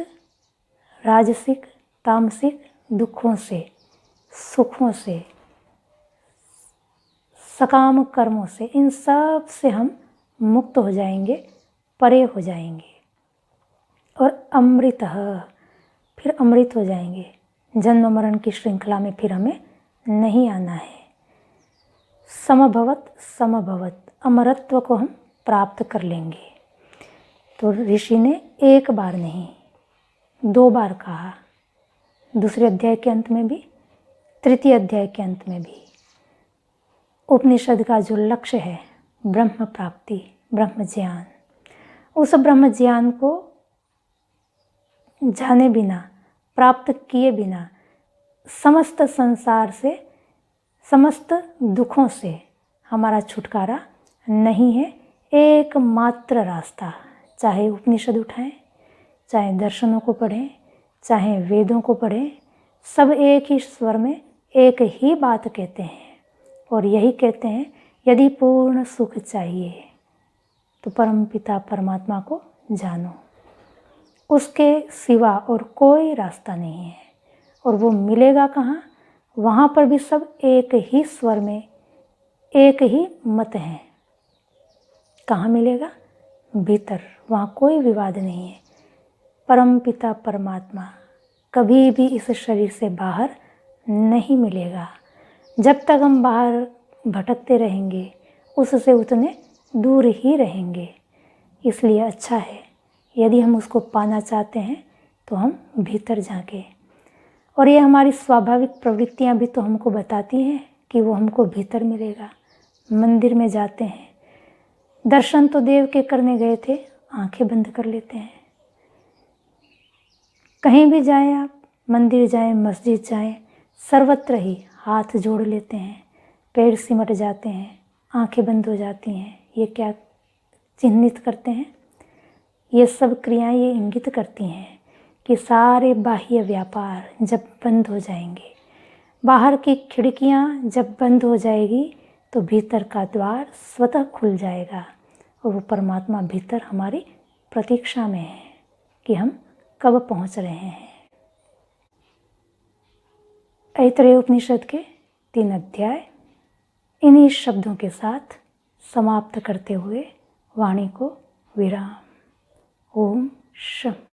A: राजसिक, तामसिक दुखों से, सुखों से, सकाम कर्मों से, इन सब से हम मुक्त हो जाएंगे, परे हो जाएंगे और अमृतः, फिर अमृत हो जाएंगे। जन्म मरण की श्रृंखला में फिर हमें नहीं आना है। समभवत समभवत अमरत्व को हम प्राप्त कर लेंगे। तो ऋषि ने एक बार नहीं 2 बार कहा, दूसरे अध्याय के अंत में भी, तृतीय अध्याय के अंत में भी। उपनिषद का जो लक्ष्य है ब्रह्म प्राप्ति, ब्रह्म ज्ञान, उस ब्रह्म ज्ञान को जाने बिना, प्राप्त किए बिना समस्त संसार से, समस्त दुखों से हमारा छुटकारा नहीं है। एकमात्र रास्ता, चाहे उपनिषद उठाएं, चाहे दर्शनों को पढ़ें, चाहे वेदों को पढ़ें, सब एक ही स्वर में एक ही बात कहते हैं और यही कहते हैं, यदि पूर्ण सुख चाहिए तो परमपिता परमात्मा को जानो, उसके सिवा और कोई रास्ता नहीं है। और वो मिलेगा कहाँ? वहाँ पर भी सब एक ही स्वर में एक ही मत है। कहाँ मिलेगा? भीतर, वहाँ कोई विवाद नहीं है। परमपिता परमात्मा कभी भी इस शरीर से बाहर नहीं मिलेगा। जब तक हम बाहर भटकते रहेंगे उससे उतने दूर ही रहेंगे। इसलिए अच्छा है, यदि हम उसको पाना चाहते हैं तो हम भीतर झांकें। और ये हमारी स्वाभाविक प्रवृत्तियां भी तो हमको बताती हैं कि वो हमको भीतर मिलेगा। मंदिर में जाते हैं, दर्शन तो देव के करने गए थे, आंखें बंद कर लेते हैं। कहीं भी जाएं आप, मंदिर जाएं, मस्जिद जाएं, सर्वत्र ही हाथ जोड़ लेते हैं, पैर सिमट जाते हैं, आंखें बंद हो जाती हैं। ये क्या चिन्हित करते हैं? ये सब क्रियाएं ये इंगित करती हैं कि सारे बाह्य व्यापार जब बंद हो जाएंगे, बाहर की खिड़कियां जब बंद हो जाएगी, तो भीतर का द्वार स्वतः खुल जाएगा और वो परमात्मा भीतर हमारी प्रतीक्षा में है कि हम कब पहुंच रहे हैं। ऐतरेय उपनिषद के 3 अध्याय इन्हीं शब्दों के साथ समाप्त करते हुए वाणी को विराम। ओम शम।